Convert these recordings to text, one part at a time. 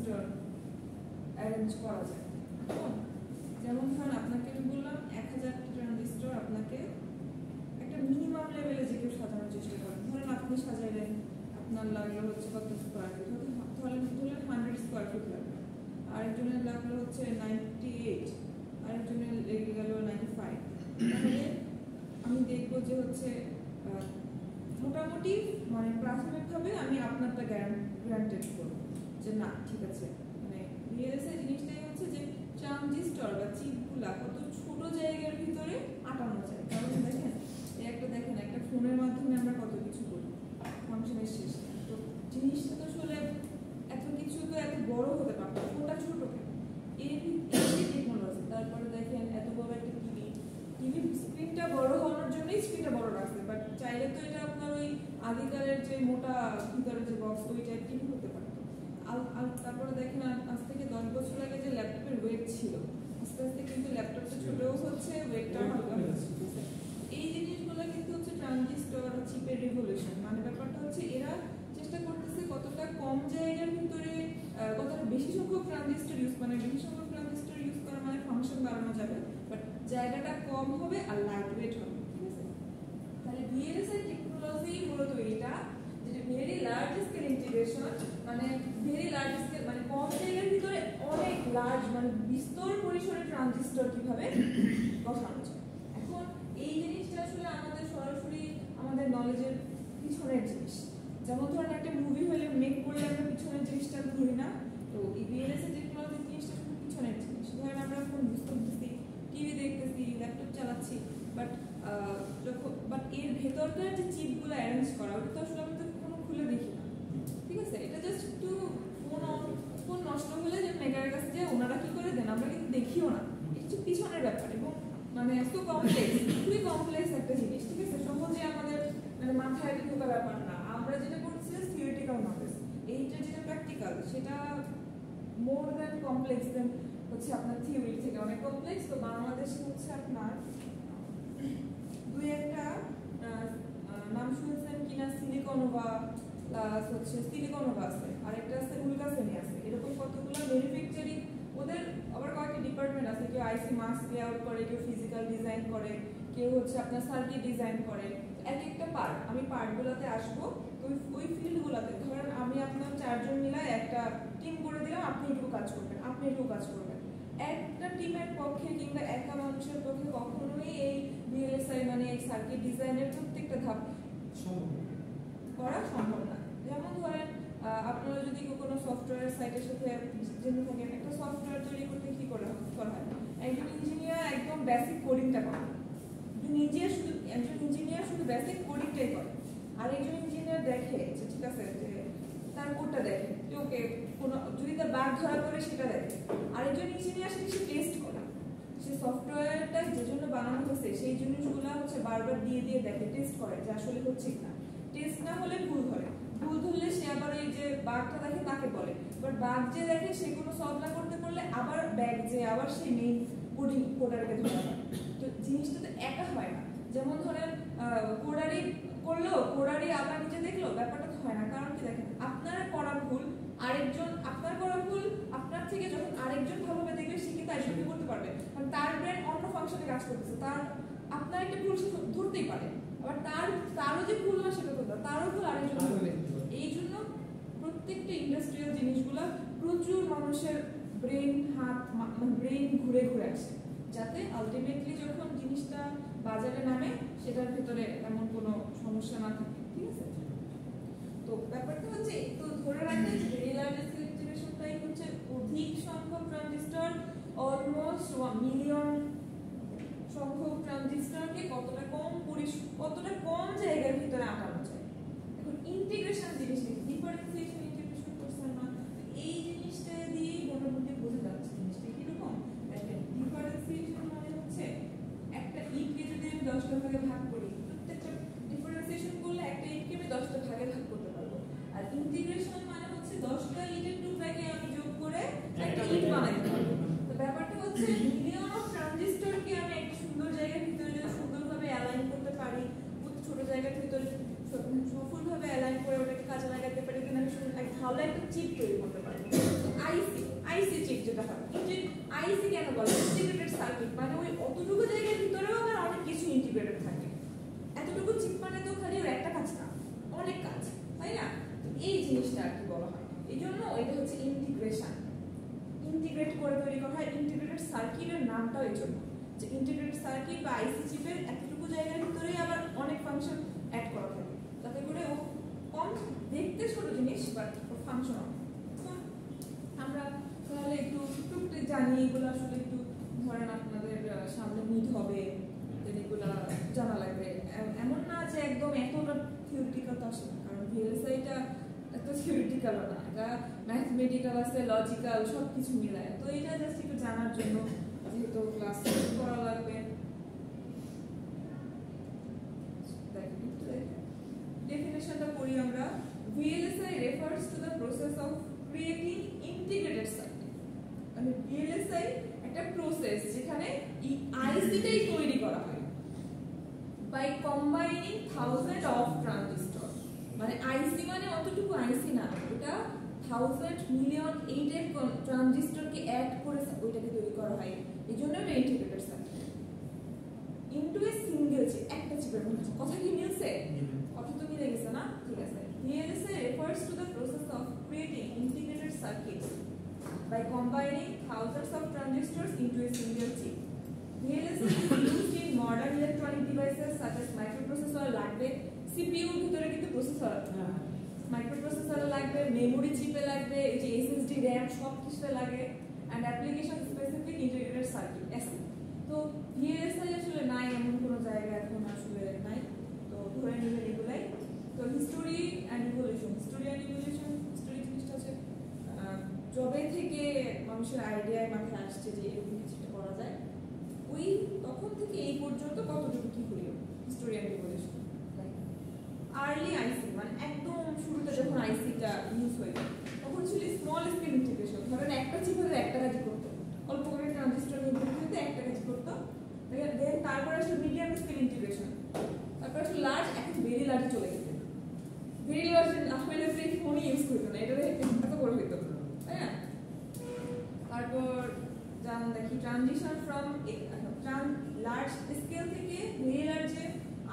Transistor arrange করা যায়। যেমন ধরুন আপনাকে আমি বললাম 1000 ট্রানজিস্টর আপনাকে একটা মিনিমাম লেভেলে যে কেউ সাজানোর চেষ্টা করেন। ধরেন আপনি সাজাইলেন, আপনার লাগলো হচ্ছে কত স্কোয়ার ফিট, ধরেন 100 স্কোয়ার ফিট লাগলো, আরেকজনের লাগলো হচ্ছে 98, আরেকজনের লেগে গেল 95। তাহলে আমি দেখবো যে হচ্ছে মোটামুটি মানে প্রাথমিকভাবে আমি আপনারটা গ্যারান্টেড করবো যে না ঠিক আছে। মানে ভিএলএসআই জিনিসটাই হচ্ছে যে ট্রানজিস্টর বা চিপগুলা কত ছোট জায়গার ভিতরে আটানো যায়। কারণ দেখেন একটা ফোনের মাধ্যমে আমরা কত কিছু করি, ফাংশনের শেষ। তো জিনিসটা তো আসলে এত কিছু তো এত বড় হতে পারতো, ফোনটা ছোট কেন, এই টেকনোলজি। তারপরে দেখেন এত বড় একটা টিভি স্ক্রিনটা বড় হওয়ার জন্যই স্ক্রিনটা বড় রাখছে, বাট চাইলে তো এটা আপনার ওই আগেকালের যে মোটা ভিতরে যে বক্স ওই টাইপ টিভি হতে পারতো। তারপরে দেখেন আজ থেকে 10 বছর আগে যে ল্যাপটপের ওয়েট ছিল, আস্তে আস্তে কিন্তু ল্যাপটপটা ছোটও হচ্ছে, ওয়েটটাও হালকা হচ্ছে। এই জিনিসগুলো কিন্তু হচ্ছে ট্রানজিস্টর চিপের রিভলিউশন। মানে ব্যাপারটা হচ্ছে এরা চেষ্টা করতেছে কতটা কম জায়গার ভিতরে কতটা বেশি সংখ্যক ট্রানজিস্টর ইউজ, মানে বেশি সংখ্যক ট্রানজিস্টর ইউজ করা মানে ফাংশন বাড়ানো যাবে, বাট জায়গাটা কম হবে আর লাইট ওয়েট হবে। ঠিক আছে, তাহলে ভিএলএসআই টেকনোলজি মূলত এটা যেটা ভেরি লার্জ স্কেল ইন্টিগ্রেশন, মানে ভেরি লার্জ স্কেল মানে কম জায়গার ভিতরে অনেক লার্জ মানে বিস্তর পরিসরে ট্রানজিস্টর কিভাবে বসানো যায়। এখন এই জিনিসটা আসলে আমাদের সরাসরি আমাদের নলেজের পিছনের জিনিস। যেমন ধরেন একটা মুভি হলে মেক করলে আমরা পিছনের জিনিসটা ধরি না, তো এই ভিএলএসআই টেকনোলজি জিনিসটা শুধু পিছনের জিনিস। ধরেন আমরা ফোন ইউজ করতেছি, টিভি দেখতেছি, ল্যাপটপ চালাচ্ছি, বাট এর ভেতরকার যে চিপগুলো অ্যারেঞ্জ করা ওটা তো আসলে আমরা তো কোনো খুলে দেখি না। ঠিক আছে, এটা জাস্ট একটু ফোন নষ্ট হলে যে মেকারের কাছে যে ওনারা কি করে দেন আমরা কিন্তু দেখিও না। এটা হচ্ছে পিছনের ব্যাপার এবং মানে এত কমপ্লেক্স, খুবই কমপ্লেক্স একটা জিনিস। ঠিক আছে, সহজে আমাদের মানে মাথায় ঢোকা ব্যাপার না। আমরা যেটা করছি থিওরিটিক্যাল নলেজ, এইটা যেটা প্র্যাকটিক্যাল সেটা মোর দ্যান কমপ্লেক্স দেন হচ্ছে আপনার থিওরি থেকে অনেক কমপ্লেক্স। তো বাংলাদেশে হচ্ছে আপনার দুই একটা নাম শুনেছেন কিনা, সিলিকনোভা প্লাস হচ্ছে সিলিকনোভা আছে, আরেকটা আছে উলকাসেমি আছে, এরকম কতগুলো ম্যানুফ্যাকচারিং ওদের আবার কয়েকটা ডিপার্টমেন্ট আছে। কেউ আইসি মাস্ক লেআউট করে, কেউ ফিজিক্যাল ডিজাইন করে, কেউ হচ্ছে আপনার সার্কিট ডিজাইন করে। এক একটা পার্ট আমি পার্টগুলোতে আসবো। তো ওই ফিল্ডগুলোতে ধরেন আমি আপনার 4 জন মিলায় একটা টিম করে দিলাম, আপনি একটু কাজ করবেন, আপনি একটু কাজ করবেন। একটা টিমের পক্ষে কিংবা একা মানুষের পক্ষে কখনোই এই ভিএলএসআই মানে এই সার্কিট ডিজাইনের প্রত্যেকটা ধাপ করা সম্ভব না। যেমন ধরেন আপনারা যদি কোনো সফটওয়্যার সাইটের সাথে জেনে থাকেন, একটা সফটওয়্যার তৈরি করতে কি করা হয়, একজন ইঞ্জিনিয়ার একদম বেসিক কোডিংটা করে, একজন ইঞ্জিনিয়ার শুধু বেসিক কোডিংটাই করে, আর একজন ইঞ্জিনিয়ার দেখে ঠিক আছে যে তার কোডটা দেখে যে ওকে কোনো যদি তার বাগ ধরা পড়ে সেটা দেখে, আরেকজন ইঞ্জিনিয়ার সেটা সে টেস্ট করে, সে সফটওয়্যারটা যে জন্য বানানো হয়েছে সেই জিনিসগুলো হচ্ছে বারবার দিয়ে দেখে, টেস্ট করে যে আসলে হচ্ছে কিনা। টেস্ট না হলে ভুল ধরলে সে আবার এই যে বাগটা দেখে তাকে বলে, বাট বাগ যে দেখে সে কোনো সলভ না করতে পারলে আবার ব্যাগ যে আবার সেই মেইন কোডারকে ধরা হয়। তো জিনিসটা তো একা হয় না। যেমন ধরেন কোডারি করলো, কোডারি আবার নিজে দেখলো, ব্যাপারটা তো হয় না। কারণ কি দেখেন, আপনার করা ভুল আপনার থেকে যখন আরেকজন ভালোভাবে দেখবে সে কিন্তু আইডেন্টিফাই করতে পারবে, কারণ তার ব্রেন অন্য ফাংশনে কাজ করতেছে, তার আপনার একটা ভুল সে ধরতেই পারে, আবার তারও যে ভুল না সেটা ধরবে, তারও ভুল আরেকজন ধরবে। এই জন্য প্রত্যেকটা ইন্ডাস্ট্রিয়াল জিনিসগুলো প্রচুর মানুষের ব্রেন ঘুরে আসে, যাতে আলটিমেটলি যখন জিনিসটা বাজারে নামে সেটার ভিতরে এমন কোনো সমস্যা না থাকে। ঠিক আছে, তো ব্যাপারটা হচ্ছে তো ধরে রাখতে যে ভেরি লার্জ স্কেল ইন্টিগ্রেশনটাই হচ্ছে অধিক সংখ্যক ট্রানজিস্টর, অলমোস্ট 1 মিলিয়ন সংখ্যক ট্রানজিস্টরকে কতটা কম জায়গার ভিতরে আঁকানো যায়। এখন ইন্টিগ্রেশন জিনিসটা ডিফারেন্সিয়েশন ইন্টিগ্রেশন করছেন না, এই জিনিসটা দিয়ে মোটামুটি বোঝা যাচ্ছে জিনিসটা কিরকম। দেখেন ডিফারেন্সিয়েশন মানে হচ্ছে একটা ইটকে যদি আমি 10টা ভাগে ভাগ করি, প্রত্যেকটা ডিফারেন্সিয়েশন করলে একটা ইটকে আমি 10টা ভাগে ভাগ করতে পারবো। আর ইন্টিগ্রেশন মানে হচ্ছে 10টা ইটের টুকরাকে আমি যোগ করে একটা ইট বানাইতে পারবো। তো ব্যাপারটা হচ্ছে মিলিয়ন অফ ট্রানজিস্টরকে আমি একটা সুন্দর জায়গার ভিতরে যদি সুন্দরভাবে অ্যালাইন করতে পারি, ছোট জায়গার ভিতরে সফলভাবে অ্যালাইন করে ওটাকে কাজে লাগাতে পারি, কিনা আমি ভালো একটা চিপ তৈরি করতে পারি। আইসি কেন বলে ইন্টিগ্রেটেড সার্কিট, মানে ওই অতটুকু জায়গার ভিতরেও আবার অনেক কিছু ইন্টিগ্রেটেড থাকে। এতটুকু চিপ মানে তো খালি ওর একটা কাজ না, অনেক কাজ, তাই না? এই জিনিসটা আর কি বলা হয়। এই জন্য এটা হচ্ছে ইন্টিগ্রেশন, ইন্টিগ্রেট করে তৈরি করা হয়। ইন্টিগ্রেটেড সার্কিটের নামটাও এই জন্য যে ইন্টিগ্রেটেড সার্কিট বা আইসি চিপের এতটুকু জায়গার ভিতরেই আবার অনেক ফাংশন অ্যাড করা থাকে, যাতে করে ও কম দেখতে ছোট জিনিস বাট ফাংশনাল। আমরা তাহলে একটু টুকটাক জানি, এগুলো আসলে একটু ধরেন আপনাদের সামনে মিট হবে, এগুলো জানা লাগবে। এমন না যে একদম এতটা থিওরিটিক্যাল তো আসে না, কারণ ভিএলএসআইটা এত থিওরিটিক্যাল না, এটা ম্যাথমেটিক্যাল আছে, লজিক্যাল, সব কিছু মিলায়। তো এটা জাস্ট একটু জানার জন্য যেহেতু ক্লাস করা লাগবে। ডেফিনেশনটা পড়ি আমরা। VLSI refers to the process of creating integrated circuit. মানে VLSI একটা প্রসেস যেখানে এই আইসিটাই তৈরি করা হয় by combining thousands of transistors। মানে আইসি মানে অতটুকু আইসি না, এটা 1000 মিলিয়ন 8 এর ট্রানজিস্টরকে অ্যাড করে ওইটাকে তৈরি করা হয়। এইজন্য এটা integrated circuit. Into a single chip, একটা চিপের মধ্যে। কথা কি মিলছে? কথা তো মিলে গেছে না? ঠিক আছে। VLSI refers to the process of creating integrated circuits by combining thousands of transistors into a single chip. VLSI is used in modern electronic devices such as microprocessor, লাগবে CPU এর ভিতরে কিন্তু প্রসেসর আছে, মাইক্রোপ্রসেসর লাগবে, memory চিপে লাগবে, এই যে SSD RAM সব কিছুতে লাগে, and application specific integrated circuit AC. তো VLSI আসলে নাই এমন কোনো জায়গা এখন আসলে নাই, তো ধরে নেবেন এগুলাই। তো হিস্টোরি অ্যান্ড ইভলিউশন, হিস্টোরি জিনিসটা হচ্ছে জবে থেকে মানুষের আইডিয়ায় মাথায় আসছে যে এরকম কিছুটা করা যায়, ওই তখন থেকে এই পর্যন্ত কতটুকু কি হলো হিস্টোরি অ্যান্ড ইভলিউশন। আর্লি আইসি মানে একদম শুরুতে যখন আইসিটা ইউজ হয়ে তখন ছিল স্মল স্কেল ইন্টিগ্রেশন। ধরেন একটা চিপ হলে একটা কাজ করতো, অল্প করে ট্রানজিস্টর নিয়ে একটা কাজ করতো। দেন তারপর আসলে মিডিয়াম স্কেল ইন্টিগ্রেশন, তারপর আসলে লার্জ, এখন ভেরি লার্জে চলে গেছে। ভেরি লার্জ না হলে সেই ফোনই ইউজ করতো না, এটা এত বড় হইতো, তাই না? তারপর দেখি ট্রানজিশন ফ্রম লার্জ স্কেল থেকে ভেরি লার্জে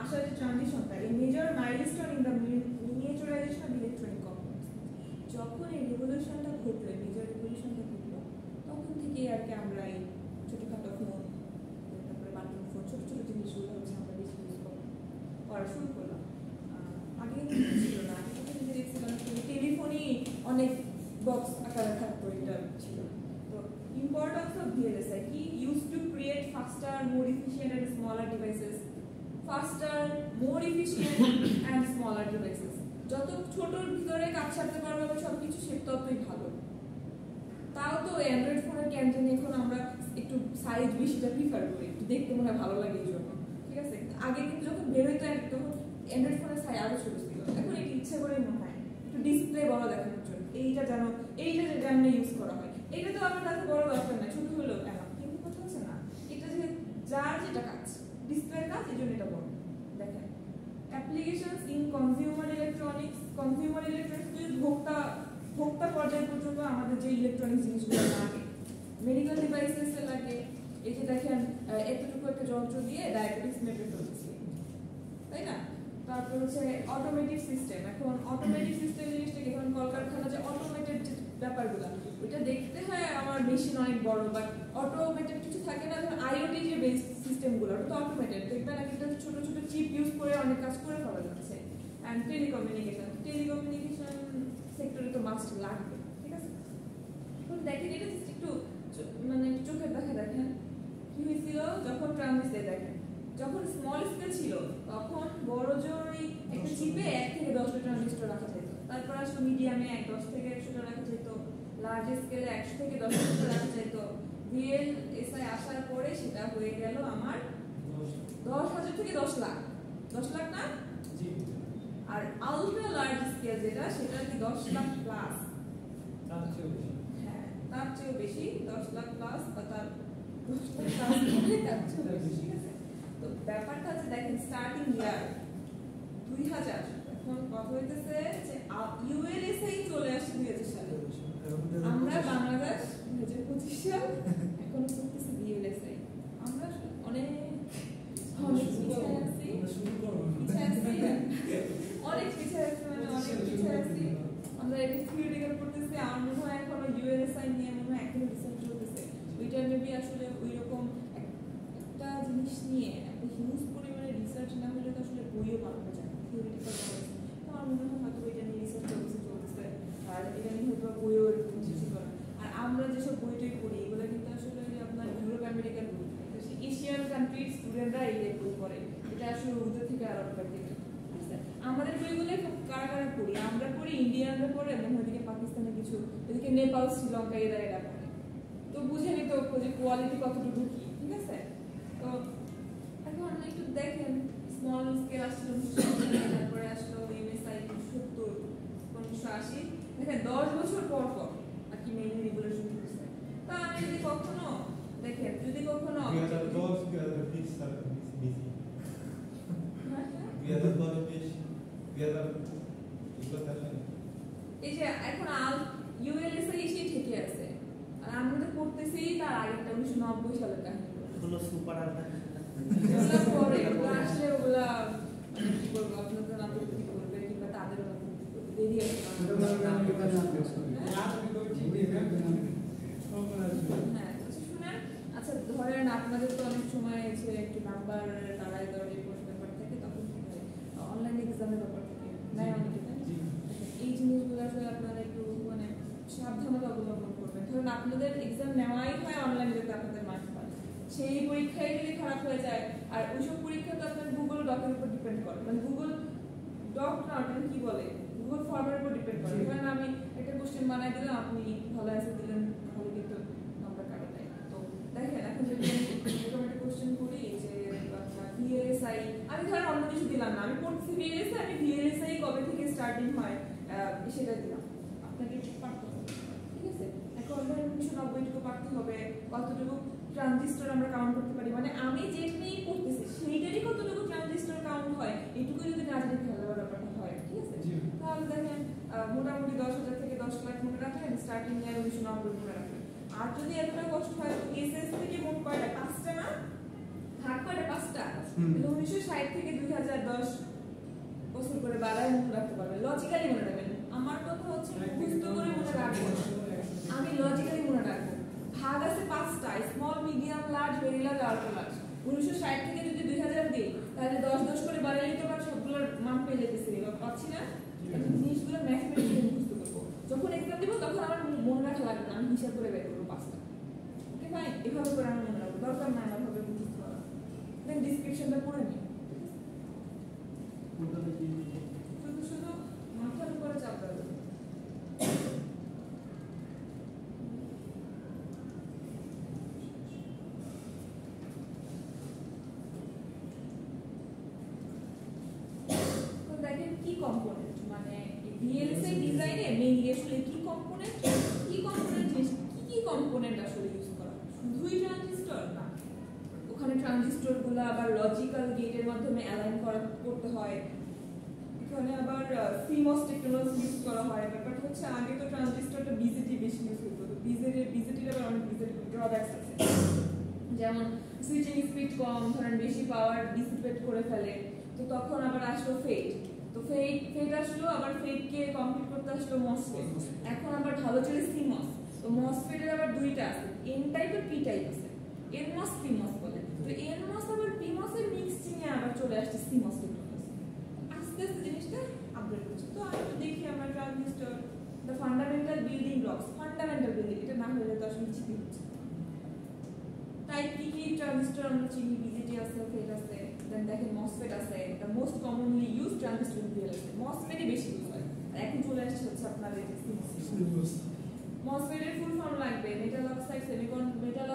আসার যে ট্রানজিশনটা, এই major milestone in the miniaturisation of electronic components. যখন এই রেভলিউশনটা ঘটলো, মেজর রেভলিউশনটা ঘটলো, তখন থেকেই আর কি আমরা এই ছোটখাটো ফোন, তারপরে বাটন ফোন, ছোট ছোট জিনিসগুলো হচ্ছে আমরা বেশি ইউজ করা শুরু করলাম। আগে কিন্তু ছিল না, আগে কিন্তু দেখছিলাম টেলিফোনই অনেক বক্স আকারে থাকতো, এটা ছিল। তো ইম্পর্টেন্স অফ VLSI কি, use to create faster, more efficient and smaller devices. Faster, more efficient and smaller devices, যত ছোটর ভিতরে কাজ সারতে পারবে বা সবকিছু সে ততই ভালো। তাও তো অ্যান্ড্রয়েড ফোনের ক্যান্টিনে এখন আমরা একটু সাইজ বেশিটা প্রিফার করি, একটু দেখতে মনে হয় ভালো লাগে এই জন্য, ঠিক আছে? আগে কিন্তু যখন বের হইতো তখন অ্যান্ড্রয়েড ফোনের সাইজ আরো ছোট ছিল, এখন একটু ইচ্ছা করে মনে হয় একটু ডিসপ্লে বড় দেখানোর জন্য এইটা যেন এইটা যে যেমন ইউজ করা হয়, এটা তো আমার কাছে বড় দরকার নাই, ছোট হলেও কেন, কিন্তু কথা হচ্ছে না এটা যে যার যেটা কাজ ডিসপ্লের কাজ, এই জন্য এটা বড়। দেখেন applications in consumer electronics, consumer electronics ভোক্তা পর্যায় পর্যন্ত আমাদের যে ইলেকট্রনিক্স জিনিসগুলো লাগে, মেডিকেল ডিভাইসেসে লাগে। এই যে দেখেন এতটুকু একটা যন্ত্র দিয়ে ডায়াবেটিস মেপে ফেলতেছি, তাই না? তারপর হচ্ছে অটোমেটিক সিস্টেম। এখন অটোমেটিক সিস্টেম জিনিসটা এখন কলকারখানা যে অটোমেটেড যে ব্যাপারগুলো, ওইটা দেখতে হয় আমার মেশিন অনেক বড়, বাট অটোমেটেড কিছু থাকে না, যেমন আইওটি যে বেস সিস্টেমগুলো, ওটা তো অটোমেটেড, দেখবেন একটা ছোট ছোট চিপ ইউজ করে অনেক কাজ করে ফেলা যাচ্ছে। অ্যান্ড টেলিকমিউনিকেশন সেক্টরে তো মাস্ট লাগবে, ঠিক আছে? এখন দেখেন এটা একটু মানে চোখের দেখা দেখেন কি হয়েছিল যখন ট্রানজিস্টর, দেখেন যখন স্মল স্কেল ছিল তখন বড় জোরই একটা চিপে 1 থেকে 10টা ট্রানজিস্টর রাখা যেত, তারপর আসলে মিডিয়ামে 10 থেকে 100টা রাখা যেত, লার্জ স্কেলে 100 থেকে 10টা রাখা যেত। VLSI আসার পরে সেটা হয়ে গেল আমার 10,000 থেকে 10 লাখ, 10 লাখ না? আর আলট্রা লার্জ স্কেল যেটা, সেটা কি 10 লাখ প্লাস, হ্যাঁ তার চেয়েও বেশি, 10 লাখ প্লাস বা তার 10 লাখ প্লাস, ঠিক আছে? তো ব্যাপারটা হচ্ছে দেখেন স্টার্টিং ইয়ার 2000, এখন কথা হইতেছে যে ULSI চলে আসছে 2000 সালে, আমরা বাংলাদেশ 2025 সাল, এখন চলতেছে পিছিয়ে আছি অনেক পিছিয়ে আছি মানে অনেক পিছিয়ে আছি আমরা এটা থিওরিটিক্যাল করতেছি আমার মনে হয় এখনো ইউএলএসআই নিয়ে মনে হয় এখনো রিসার্চ চলতেছে ওইটা মেবি আসলে ওইরকম একটা জিনিস নিয়ে একটা হিউজ পরিমাণে রিসার্চ না হলে তো আসলে বইও বানানো যায় থিওরিটিক্যাল নলেজ তো আমার মনে হয় হয়তো ওইটা নিয়ে রিসার্চ চলতেছে আর এটা নিয়ে হয়তো বইও এরকম কিছু করে আর আমরা যেসব বইটাই পড়ি এগুলো কিন্তু আসলে আপনার ইউরোপ আমেরিকান বই এশিয়ান কান্ট্রির স্টুডেন্টরা এই বই পড়ে এটা আসলে ওদের থেকে আলাদা প্র্যাকটিক্যাল আমাদের বইগুলো কারা কারা পড়ি আমরা পড়ি ইন্ডিয়ানরা পড়ে এবং ওইদিকে পাকিস্তানে কিছু ওইদিকে নেপাল শ্রীলঙ্কা এরা পড়ে তো বুঝে নিতে যে কোয়ালিটি কতটুকু কি ঠিক আছে তো এখন একটু দেখেন স্মল স্কেল আসছিল তারপরে আসলো এমএসআই 70 1980 দেখেন 10 বছর পর পর আর কি মেইন রেগুলেশন করছে তা আমি যদি কখনো দেখেন যদি কখনো এই যে এখন ইউএলএসআই এসে ঠিকই আছে আর আমরা তো পড়তেছি তার আগেরটা 1990 সালের কাহিনী হলো সুপার আলাদা ওগুলা পরে ওগুলা আসলে ওগুলা কি বলবো আপনাদের নাম কি করবে কিংবা তাদের নাম দেরি আছে হ্যাঁ শুনেন আচ্ছা ধরেন আপনাদের তো অনেক সময় আছে একটু নাম্বার তারাই ধরে প্রশ্ন ব্যাপার থাকে তখন কি হয় অনলাইন এক্সামের ব্যাপার থাকে নাই অনেকে এই জিনিসগুলো আসলে আপনারা একটু মানে সাবধানতা অবলম্বন করবেন ধরুন আপনাদের এক্সাম নেওয়াই হয় অনলাইনে যাতে আপনাদের মার্কস পায় সেই পরীক্ষায় যদি খারাপ হয়ে যায় আর ওইসব পরীক্ষা তো আপনার গুগল ডকের উপর ডিপেন্ড করে মানে গুগল ডক না ওটা কি বলে গুগল ফর্মের উপর ডিপেন্ড করে কারণ আমি একটা কোশ্চেন বানাই দিলাম আপনি ভালো অ্যান্সার দিলেন তাহলে কিন্তু নাম্বার কাটা দেয় তো দেখেন এখন যদি এরকম একটা কোশ্চেন করি যে ভিএলএসআই আমি ধরেন অন্য কিছু দিলাম না আমি পড়ছি ভিএলএসআই আমি ভিএলএসআই কবে থেকে স্টার্টিং হয় সেটা দিলাম আপনাকে ঠিক পারতে হবে ঠিক আছে এখন ধরেন 1990 টুকু পারতে হবে কতটুকু ট্রানজিস্টর আমরা কাউন্ট করতে পারি মানে আমি যেটা নিয়ে পড়তেছি সেইটারই কতটুকু ট্রানজিস্টর কাউন্ট হয় এইটুকু যদি না জানি তাহলে ব্যাপারটা হয় ঠিক আছে তাহলে দেখেন মোটামুটি 10,000 থেকে 10 লাখ মনে রাখেন স্টার্টিং ইয়ার 1990 মনে রাখেন আর যদি এতটা কষ্ট হয় তো এসএস থেকে মোট কয়টা 5টা না ভাগ কয়টা 5টা 1960 থেকে 2010 বছর করে বাড়ায় মনে রাখতে পারবেন লজিক্যালি মনে রাখবেন আমার কথা হচ্ছে মুখস্থ করে মনে রাখবো আমি লজিক্যালি মনে রাখবো ভাগ আছে 5টা small medium large very large ultra large 1960 থেকে যদি 2000 দিই তাহলে 10 করে বাড়াইলে তো আমরা সবগুলোর মান পেয়ে যেতেছি এবার পাচ্ছি না এই জিনিসগুলো ম্যাথমেটিক্যালি মুখস্থ করবো যখন এক্সাম দিব তখন আমার মনে রাখা লাগবে না আমি হিসাব করে বের করবো 5টা ওকে ভাই এভাবে করে আমার মনে রাখবো দরকার না আমার ভাবে মুখস্থ করা দেন ডেসক্রিপশনটা পড়ে নিই শুধু মাথার উপরে চাপ দেওয়া কি কম্পোনেন্ট মানে ভিএলএসআই ডিজাইনে মেইনলি আসলে কি কম্পোনেন্ট কি কম্পোনেন্ট আসলে ইউজ করা শুধুই ট্রানজিস্টর না ওখানে ট্রানজিস্টরগুলো আবার লজিক্যাল গেটের মাধ্যমে অ্যালাইন করতে হয় এখানে আবার সিমস টেকনোলজি ইউজ করা হয় ব্যাপারটা হচ্ছে আগে তো ট্রানজিস্টরটা বিজেটি বেশি ইউজ হতো তো বিজেটির আবার অনেক ড্রব্যাকস আছে যেমন সুইচিং স্পিড কম ধরেন বেশি পাওয়ার ডিসিপেট করে ফেলে তো তখন আবার আসলো ফেট তো ফেট আসলো আবার ফেটকে কমপ্লিট করতে আসলো মসফেট এখন আবার ভালো চলে সিমস তো মসফেটের আবার দুইটা আছে এন টাইপ আর পি টাইপ আছে এনমস পিমস বলে তো এনমস আবার পিমস এর মিক্সিং এ আবার চলে আসছে সিমস টেকনোলজি আস্তে আস্তে জিনিসটা আপডেট হচ্ছে তো আমি তো দেখি আমরা transistor the fundamental building blocks fundamental building এটা না হলে তো আসলে চিপি হচ্ছে টাইপ কি ট্রানজিস্টর আমরা চিনি বিজেটি আছে ফেট আছে দেন দেখেন মসফেট আছে the most commonly used transistor in VLSI মসফেটই বেশি ইউজ হয় আর এখন চলে আসছে হচ্ছে আপনার এই সিমস মসফেটের ফুল ফর্ম লাগবে metal oxide semiconductor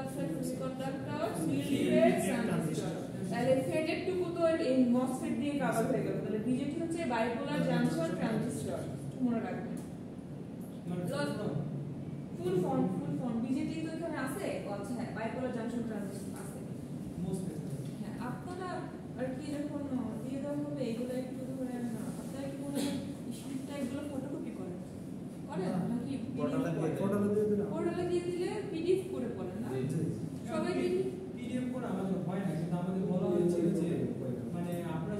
field transistor তাহলে ফেটের টুকু তো এই মসফেট দিয়ে কভার হয়ে গেল তাহলে বিজেটি হচ্ছে বাইপোলার জাংশন ট্রানজিস্টর মনে রাখবেন ফুল ফর্ম বিজেটি তো এখানে আছে আচ্ছা হ্যাঁ বাইপোলার জাংশন ট্রানজিস্টর আছে হ্যাঁ আপনারা আর কি যখন দিয়ে দেওয়া হবে এগুলো একটু ধরে না আপনারা কি মনে হয় ইস্যুটা এগুলো ফটোকপি করেন নাকি পোর্টালে দিয়ে দিলে পিডিএফ করে পড়েন না সবাই পিডিএফ করে আমাদের হয় না কিন্তু আমাদের বলা হয়েছিল যে মানে আপনারা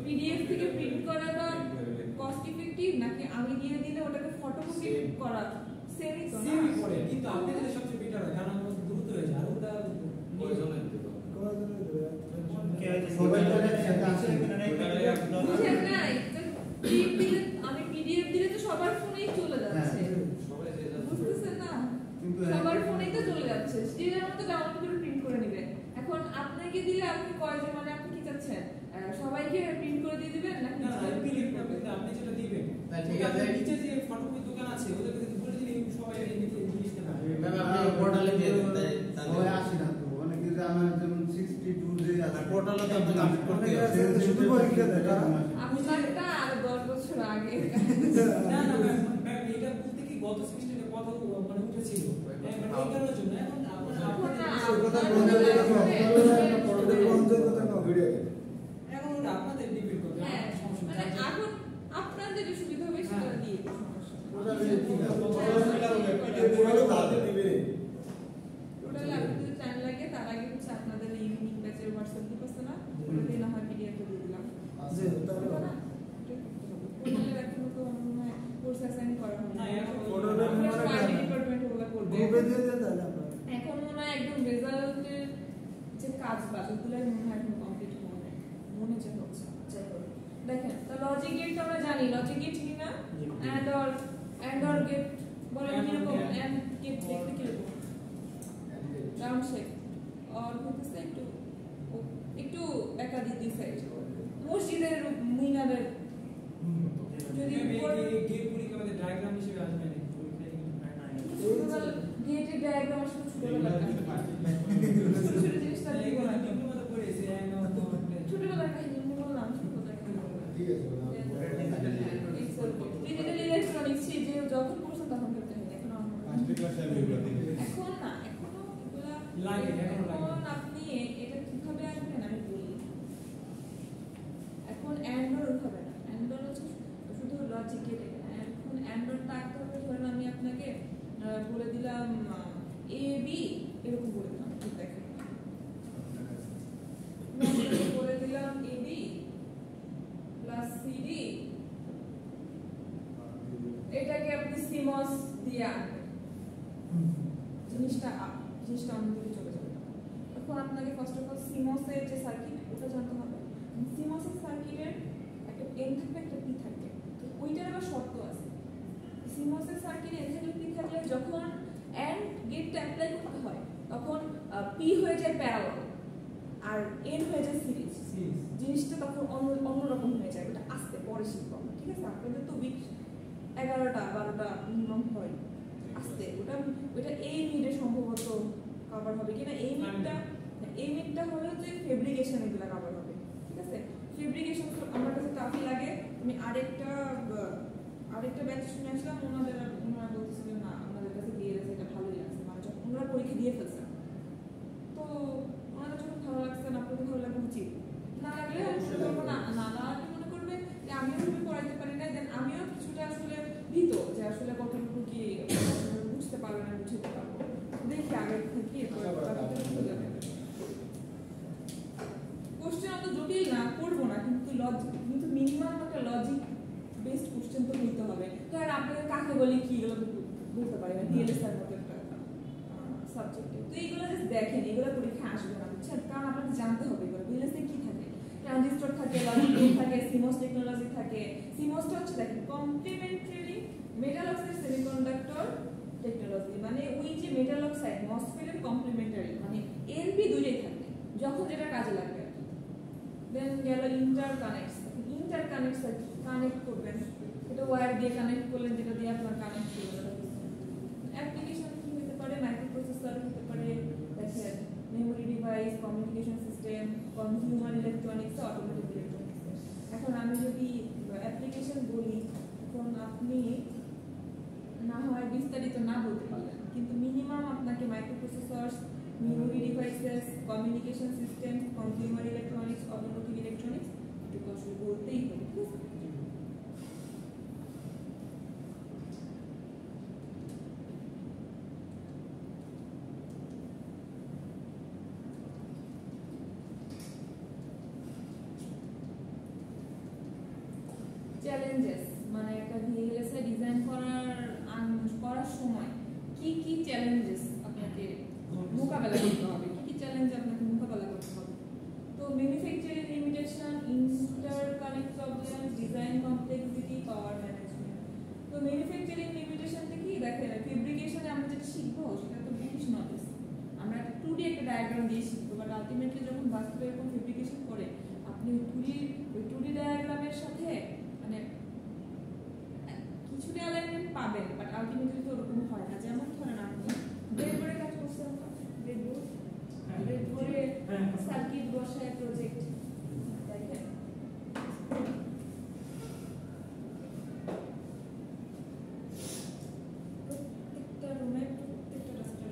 পিডিএফ থেকে প্রিন্ট করাটা কস্ট ইফেক্টিভ নাকি আমি দিয়ে দিলে ওটাকে ফটোকপি করা সেমই তো সেমই করে, কিন্তু আপনাদের সবচেয়ে বেটার হয় কারণ আমাদের দ্রুত হয়ে যায় আর ওটা প্রয়োজনে আমি পিডিএফ দিলে তো সবার ফোনেই চলে যাচ্ছে, বুঝতেছেন না? সবার ফোনেই তো চলে যাচ্ছে, স্টিলের মতো ডাউনলোড করে প্রিন্ট করে নেবেন। এখন আপনাকে দিলে আপনি কয়জন, মানে আপনি কি চাচ্ছেন সবাইকে প্রিন্ট করে দিয়ে দিবেন নাকি না পিডিএফ করতে আপনি যেটা দিবেন ঠিক আছে, নিচে যে ফটোকপি দোকান আছে ওদের কাছে বলে দিলে সবাই নিতে জিনিসটা পাবে। ম্যাম আপনি পোর্টালে দিয়ে দেন, সবাই আসে না তো অনেক কিছু আমার যেমন 62 যে আছে পোর্টালে তো আপনি কমপ্লিট করতে হবে, শুধু পরীক্ষা দেন আপনারটা আর 10 বছর আগে। না না ম্যাম এটা বলতে কি গত সেমিস্টারে কথা মানে উঠেছিল মানে এই কারণের জন্য এখন এখন আপনাদের ডিপেন্ড করবে মানে এখন আপনাদের যে সুবিধা হবে সেটা দিয়ে সমস্যা টোটাল আপনি যদি টাইম লাগে তার আগে হচ্ছে আপনাদের ইভিনিং ব্যাচের হোয়াটসঅ্যাপ গ্রুপ আছে না, ওটাতে না হয় পিডিএফ দিয়ে দিলাম। আছে তাহলে না কোনটা রাখতে তো মনে হয় কোর্স অ্যাসাইন করা হবে না এখন কোডটা ডিপার্টমেন্ট ওগুলো করবে গ্রুপে দিয়ে দেন তাহলে আপনারা এখন মনে হয় একদম রেজাল্টের যে কাজ বাকিগুলো মনে হয় এখন কমপ্লিট হবে মনে যে হচ্ছে যাই হোক দেখেন তো লজিক গেট তো আমরা জানি লজিক গেট কি না এন্ড অর গেট বলেন কি রকম এন্ড গেট দেখতে কি রকম রাউন্ড শেপ আর হচ্ছে একটু একা দিতে সাইড মসজিদের মিনারের যদি গেট পরীক্ষা আমাদের ডায়াগ্রাম হিসেবে আসবে না গেটের ডায়াগ্রাম আসলে ছোটবেলার ছোট জিনিসটা দিব না ডিপ্লোমাতে পড়েছি ছোটবেলার কাহিনী বললাম ছোটবেলার ঠিক আছে ডিজিটাল ইলেকট্রনিক্স যে যখন পড়ছেন তখন করতে হয় এখন এখন না এখনো এগুলা লাগে এখন আপনি এটা কিভাবে আসবেন আমি বলি এখন অ্যান্ড্রয়েড হবে না অ্যান্ড্রয়েড হচ্ছে শুধু লজিক গেট এখন অ্যান্ড্রয়েডটা আঁকতে হবে ধরেন আমি আপনাকে বলে দিলাম এ বি এরকম বলে দিলাম ঠিক দেখেন বলে দিলাম A B plus C D এটাকে আপনি সিমস দিয়ে আনবেন জিনিসটা অন্যদিকে চলে যাবে। এখন আপনাকে ফার্স্ট অফ অল সিমসের যে সার্কিট ওটা জানতে হবে। সিমসের সার্কিটের একটা এন থাকবে একটা পি থাকবে, তো ওইটার আবার শর্ত আছে। সিমসের সার্কিট এন থাকলে পি থাকলে যখন এন্ড গেটটা অ্যাপ্লাই করতে হয় তখন পি হয়ে যায় প্যারালাল আর এন হয়ে যায় সিরিজ, জিনিসটা তখন অন্যরকম হয়ে যায়। ওটা আসতে পরে শিখবো আমরা, ঠিক আছে? আপনাদের তো উইক 11টা 12টা মিনিমাম হয় আসতে, ওটা এই মিডে সম্ভবত কভার হবে কিনা। এই মিডটা হলো যে ফেব্রিকেশন এগুলো কভার হবে, ঠিক আছে? ফেব্রিকেশন আমার কাছে টাফি লাগে। আমি আরেকটা ব্যাচ শুনে আসলাম, ওনারা বলতেছিলেন না আমাদের কাছে দিয়ে গেছে, এটা ভালোই লাগছে, মানে যখন ওনারা পরীক্ষা দিয়ে ফেলছে তো ওনাদের যখন ভালো লাগছে না আপনাদের ভালো লাগা উচিত। না লাগলে না মনে করবে যে আমিও ওভাবে পড়াইতে পারি না, দেন আমিও কিছুটা আসলে ভীত যে আসলে কতটুকু কি বুঝতে পারবে না বুঝতে পারবো, দেখি আগে থেকে কোশ্চেন অত জটিল না করবো না, কিন্তু মিনিমাম একটা লজিক বেসড কোশ্চেন তো নিতে হবে। কারণ আপনাদের কাকে বলি কি এগুলো তো বলতে পারি না, ডিএলএসআর মতো একটা সাবজেক্টে। তো এইগুলো জাস্ট দেখেন, এগুলো পরীক্ষা আসবে না, বুঝছেন? কারণ আপনাদের জানতে হবে এগুলো ডিএলএসএ কি থাকে, ট্রানজিস্টর থাকে, লজিক গেট থাকে, সিমস টেকনোলজি থাকে। সিমসটা হচ্ছে দেখেন complementary metal oxide semiconductor technology, মানে ওই যে মেটাল অক্সাইড মসফেটের কমপ্লিমেন্টারি, মানে এলপি দুইটাই থাকে যখন যেটা কাজে লাগবে। দেন গেল ইন্টারকানেক্টস কানেক্ট করবেন, এটা ওয়্যার দিয়ে কানেক্ট করলেন, যেটা দিয়ে আপনার কানেক্ট করবেন। অ্যাপ্লিকেশন কি হতে পারে, মাইক্রোপ্রসেসর হতে পারে, দেখেন memory device, communication system, consumer electronics, automatic electronics. এখন আমি যদি অ্যাপ্লিকেশন বলি, তখন আপনি না হয় বিস্তারিত না বলতে পারলেন, কিন্তু মিনিমাম আপনাকে microprocessor, memory devices, communication system, consumer electronics, automotive electronics এটুকু আসলে বলতেই হবে, ঠিক আছে? চ্যালেঞ্জেস মানে একটা ভিএলএস এ ডিজাইন করার সময় কি চ্যালেঞ্জেস আপনাকে মোকাবেলা করতে হবে, কি চ্যালেঞ্জ আপনাকে মোকাবেলা করতে হবে? তো manufacturing limitation, interconnect problem, design complexity, power management. তো ম্যানুফ্যাকচারিং লিমিটেশনটা কি দেখেন, ফেব্রিকেশনে আমরা যেটা শিখবো সেটা তো ব্রিটিশ নলেজ, আমরা 2D একটা ডায়াগ্রাম দিয়ে শিখবো, বাট আলটিমেটলি যখন বাস্তবে এরকম ফেব্রিকেশন করে আপনি 2D ডায়াগ্রামের সাথে মানে কিছুটা অ্যালাইনমেন্ট পাবেন, বাট আলটিমেটলি তো ওরকম হয় না। যেমন ধরেন আপনি ব্রেডবোর্ডে কাজ করছেন, ব্রেডবোর্ডে সার্কিট বসায় প্রজেক্ট দেখেন, প্রত্যেকটা রুমে প্রত্যেকটা রাস্তার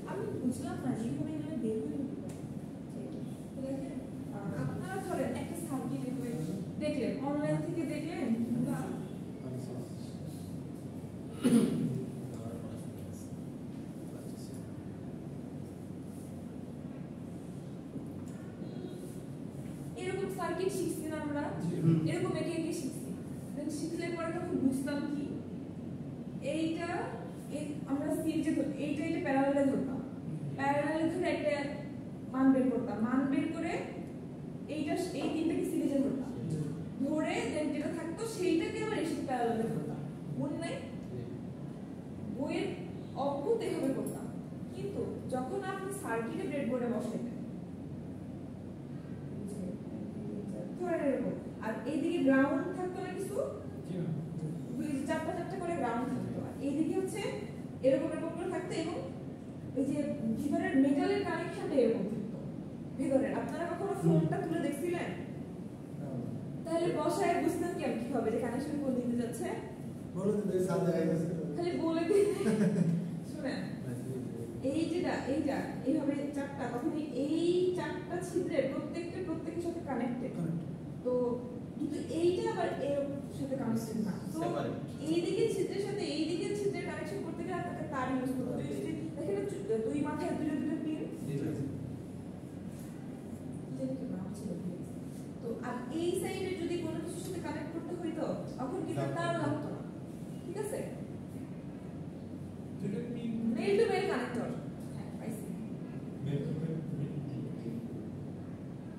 আমি বুঝলাম না যেভাবে এখানে বের হয়ে দেখেন, আপনারা ধরেন একটা সার্কিট দেখলেন, অনলাইন থেকে দেখলেন বা এরকম সার্কিট শিখছি না আমরা, এরকম একে একে শিখছি, শিখলে পরে তখন বুঝতাম কি এইটা আমরা সিরিজে ধর, এইটা প্যারালালে ধরতাম, প্যারালালে ধরে একটা মান বের করতাম, মান বের করে এইটা এই তিনটাকে সিরিজে ধরতাম, ধরে দেন যেটা থাকতো সেইটাকে আবার এসে প্যারালালে ধরতাম। মনে নাই? বইয়ের অঙ্কত এভাবে করতাম, কিন্তু যখন আপনি সার্কিটে ব্রেডবোর্ডে বসাইতেন ধরেন এরকম, আর এইদিকে গ্রাউন্ড থাকতো না কিছু, চারটা করে গ্রাউন্ড থাকতো, আর এইদিকে হচ্ছে এরকম করে থাকতো, এবং এই যে ভিতরের মেটালের কানেকশনটা এরকম থাকতো ভিতরের। আপনারা কখনো ফোনটা তুলে দেখছিলেন? তাহলে বসায় বুঝতেন কি হবে যে কানেকশন কোন দিকে যাচ্ছে, বলে দিতে সাদা আইছে খালি বলে দিন। শুনেন, এইটা এইভাবে চারটা, তখন এই চারটা ছিদ্রের প্রত্যেকের সাথে কানেক্টেড, তো কিন্তু এইটা আবার এর সাথে কানেকশন না, তো এই দিকের ছিদ্রের সাথে এই দিকের ছিদ্রের কানেকশন করতে গেলে আপনাকে তার ইউজ করতে হবে। যদি দেখেন দুই মাথায় দুটো পিন, তো আর এই সাইডে যদি কোনো কিছুর সাথে কানেক্ট করতে হইতো তখন কিন্তু তার লাগতো না, ঠিক আছে? মেল টু মেল কানেক্টর,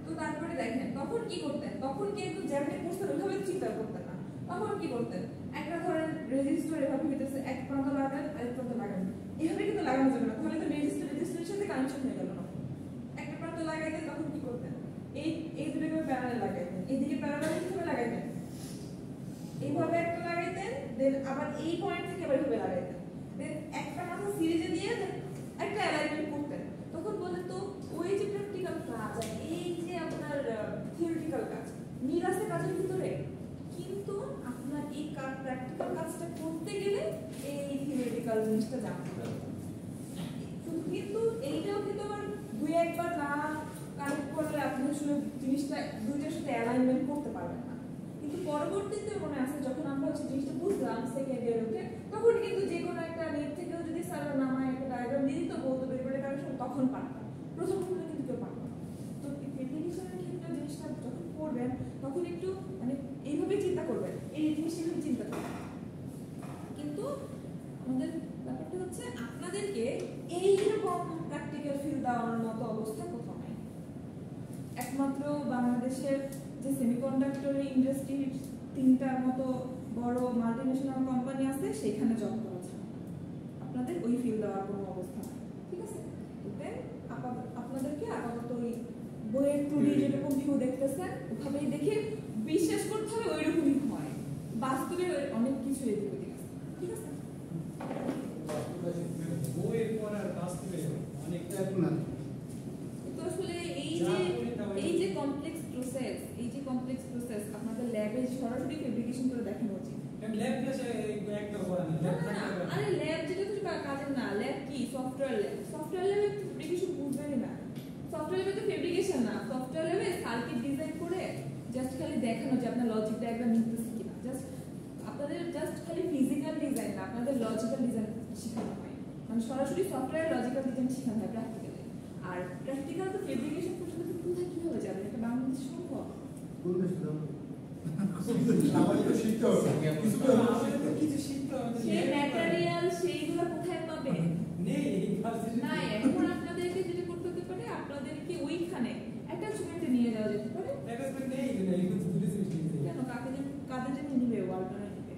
তো তারপরে দেখেন তখন কি করতেন, তখন কিন্তু যেমনি করতেন ওইভাবে চিন্তা করতেন না, তখন কি করতেন, একটা ধরেন রেজিস্টার এভাবে হইতেছে, এক প্রান্ত লাগান আরেক প্রান্ত লাগান, এভাবে কিন্তু লাগানো যাবে না, তাহলে তো রেজিস্টারের সাথে কানেকশন হয়ে গেল না। একটা প্রান্ত লাগাইতেন, তখন কি করতেন, এই দুটোকে প্যারালাল লাগাইতেন, এইদিকে প্যারালাল হিসেবে লাগাইতেন, এইভাবে একটা লাগাইতেন, দেন আবার এই পয়েন্ট থেকে আবার এইভাবে লাগাইতেন, দেন একটা মাথা সিরিজে দিয়ে একটা অ্যালাইনমেন্ট করতেন। তখন বলেন তো ওই যে প্র্যাকটিক্যাল কাজ আর এই যে আপনার থিওরিটিক্যাল কাজ মিল আছে কাজের ভিতরে, কিন্তু আপনার এই প্র্যাকটিক্যাল কাজটা করতে গেলে এই থিওরিটিক্যাল জিনিসটা জানতে হবে। কিন্তু এইটাও কিন্তু আবার দুই একবার না কানেক্ট করলে আপনি আসলে জিনিসটা দুইটার সাথে অ্যালাইনমেন্ট করতে পারবেন না। কিন্তু পরবর্তীতে মনে আছে যখন আমরা হচ্ছে জিনিসটা বুঝলাম সেকেন্ড ইয়ার উঠে, তখন কিন্তু যে কোনো একটা নেট থেকেও যদি স্যার নামায় একটা ডায়াগ্রাম দিয়ে দিত বলতো ব্রেডবোর্ডের কানেকশন, তখন পারতাম, প্রথম কিন্তু কেউ পারতাম। তো ফেব্রিকেশনের ক্ষেত্রে জিনিসটা যখন করবেন তখন একটু মানে এইভাবেই চিন্তা করবেন, এই জিনিস এইভাবে চিন্তা করবেন। কিন্তু আমাদের ব্যাপারটা হচ্ছে আপনাদেরকে এইরকম প্র্যাকটিক্যাল ফিল দেওয়ার মতো অবস্থা কোথাও নাই। একমাত্র বাংলাদেশের যে সেমিকন্ডাক্টর ইন্ডাস্ট্রির 3টার মতো বড় মাল্টিন্যাশনাল কোম্পানি আছে সেখানে জব করা যায়, আপনাদের ওই ফিল দেওয়ার কোনো অবস্থা নাই, ঠিক আছে? দেন আপনাদেরকে আপাতত ওই বইয়ের 2D যেরকম ভিউ দেখতেছেন ওভাবেই দেখে বিশ্বাস করতে হবে ওইরকমই হয়, বাস্তবে অনেক কিছু এদিক ওদিক আছে, ঠিক আছে? বইয়ের পর আর বাস্তবে অনেকটা না তো আসলে এই যে কমপ্লেক্স প্রসেস আপনাদের ল্যাবে সরাসরি ফেব্রিকেশন করে দেখানো উচিত। ল্যাব ক্লাসে একটা করা না ল্যাব থাকে আরে ল্যাব যেটা তো কাজের না, ল্যাব কি সফটওয়্যার ল্যাবে ফেব্রিকেশন বুঝবেনই না। সফটওয়্যার ল্যাবে তো ফেব্রিকেশন না, সফটওয়্যার ল্যাবে সার্কিট ডিজাইন করে জাস্ট খালি দেখানো যে আপনার লজিক ডায়াগ্রাম মিলতেছে কিনা, জাস্ট আপনাদের জাস্ট খালি ফিজিক্যাল ডিজাইন না, আপনাদের লজিক্যাল ডিজাইন শেখানো হয়, মানে সরাসরি সফটওয়্যার লজিক্যাল ডিজাইন শেখানো হয় প্র্যাকটিক্যালি। আর প্র্যাকটিক্যাল তো ফেব্রিকেশন পর্যন্ত কোথায় কিভাবে যাবে, এটা বাংলাদেশে সম্ভব? কোন দেশে যাবো? আমাদের তো শিখতে হবে কিছু তো আমাদের তো কিছু শিখতে হবে সেই ম্যাটেরিয়াল সেইগুলো কোথায় পাবে? নেই ভার্সিটি না, এখন আপনাদেরকে যেটা করতে হতে পারে, আপনাদেরকে ওইখানে অ্যাটাচমেন্টে নিয়ে যাওয়া যেতে পারে। অ্যাটাচমেন্ট নেই কিন্তু দুটো সৃষ্টি কেন কাদের জন্য নিবে ওয়ালটনে নিবে?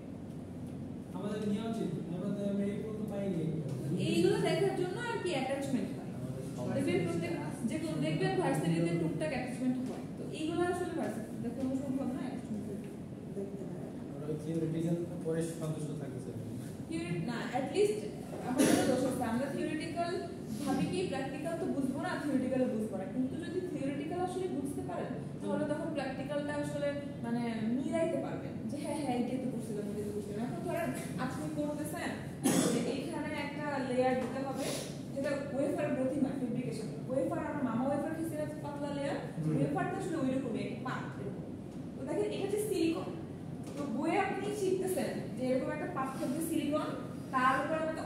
আমাদের নেওয়া উচিত, আমরা এই পর্যন্ত পাইনি। এইগুলো দেখার জন্য আর কি অ্যাটাচমেন্ট হয়। দেখবেন প্রত্যেক যে কোন দেখবেন ভার্সিটিতে টুকটাক অ্যাটাচমেন্ট হয়, তো এইগুলো আসলে ভার্সিটি দেখতে সম্ভব না, অ্যাটাচমেন্ট দেখতে পারে। আমরা থিওরিটিক্যাল পরে সন্তুষ্ট থাকি স্যার। থিওরি না, অ্যাট লিস্ট আমাদের দোষ আছে, আমরা থিওরিটিক্যাল ভাবি কি প্র্যাকটিক্যাল তো বুঝবো না, থিওরিটিক্যাল বুঝবো না, কিন্তু যদি থিওরিটিক্যাল আসলে বুঝতে পারেন তাহলে তখন প্র্যাকটিক্যালটা আসলে মানে মিলাইতে পারবেন যে হ্যাঁ হ্যাঁ এইটাই তো বুঝছিলাম, এটাই তো বুঝছিলাম। এখন ধরেন আপনি করতেছেন যে এইখানে একটা লেয়ার দিতে হবে, যেটা ওয়েফার গ্রোথিং হয় ফেব্রিকেশন ওয়েফার, আমার মামা ওয়েফার খেয়েছিল পাতলা লেয়ার, ওয়েফারটা আসলে ওইরকমই এক পাত এরকম। তো দেখেন এটা হচ্ছে সিলিকন, তো বইয়ে আপনি শিখতেছেন যে এরকম একটা পাত থাকবে সিলিকন, তার উপর আমাকে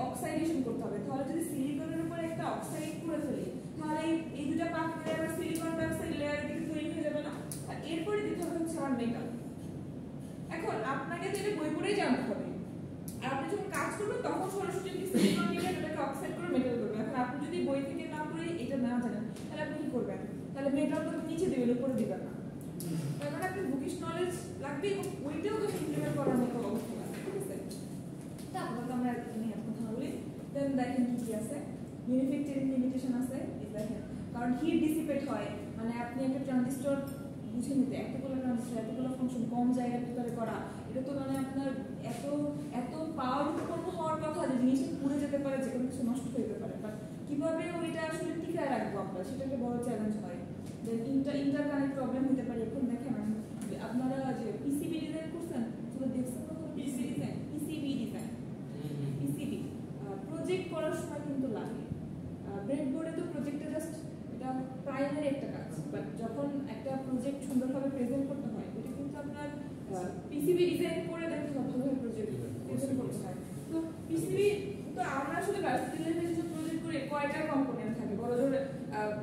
অক্সাইডেশন করতে হবে। তাহলে যদি সিলিকনের উপর একটা অক্সাইড করে ফেলি তাহলে এই দুটো পাত মিলে আবার সিলিকন ডাইঅক্সাইড লেয়ারের দিকে তৈরি হয়ে যাবে না? আর এরপরে দিতে হবে হচ্ছে আমার মেটাল। এখন আপনাকে তো এটা বই পড়েই জানতে হবে, আর আপনি যখন কাজ করবেন তখন সরাসরি আপনি সিলিকন নিয়ে এটাকে অক্সাইড করে মেটাল করবেন। এখন আপনি যদি বই থেকে না পড়ে এটা না জানেন তাহলে আপনি কি করবেন? তাহলে মেটাল তো নিচে দেবেন, উপরে দিবেন না। তার মানে আপনার বুকিশ নলেজ লাগবে এবং ওইটাও তো ইমপ্লিমেন্ট করার মতো অবস্থা আছে, ঠিক আছে? তারপর আমরা নিয়ে কথা বলি। দেন দেখেন কি কি আছে, ম্যানুফ্যাকচারিং লিমিটেশন আছে, এই দেখেন কারণ হিট ডিসিপেট হয়, মানে আপনি একটা ট্রানজিস্টর বুঝে নিতে এতগুলো ট্রানজিস্টর এতগুলো ফাংশন কম জায়গার ভিতরে করা, এটা তো মানে আপনার এত এত পাওয়ার উৎপন্ন হওয়ার কথা যে জিনিসটা পুড়ে যেতে পারে, যে কোনো কিছু নষ্ট হয়ে যেতে পারে, বাট কিভাবে ওইটা আসলে টিকায় রাখবো আমরা, সেটা একটা বড় চ্যালেঞ্জ হয়। দেন ইন্টারকানেক্ট প্রবলেম হতে পারে। এখন দেখেন আপনারা যে পিসিবি ডিজাইন করছেন, সেটা দেখছেন কখনো? পিসিবি ডিজাইন পিসিবি প্রজেক্ট করার সময় কিন্তু লাগে। ব্রেডবোর্ডে তো প্রজেক্টটা জাস্ট এটা প্রাইমারি একটা কাজ, বাট যখন একটা প্রজেক্ট সুন্দরভাবে প্রেজেন্ট করতে হয় এটা কিন্তু আপনার পিসিবি ডিজাইন করে দেখতে হবে, ভালোভাবে প্রজেক্ট প্রেজেন্ট করতে হয়। তো পিসিবি তো আমরা আসলে ভার্সিটি লেভেলে যে প্রজেক্ট করে কয়টা কম্পোনেন্ট থাকে, বড় জোর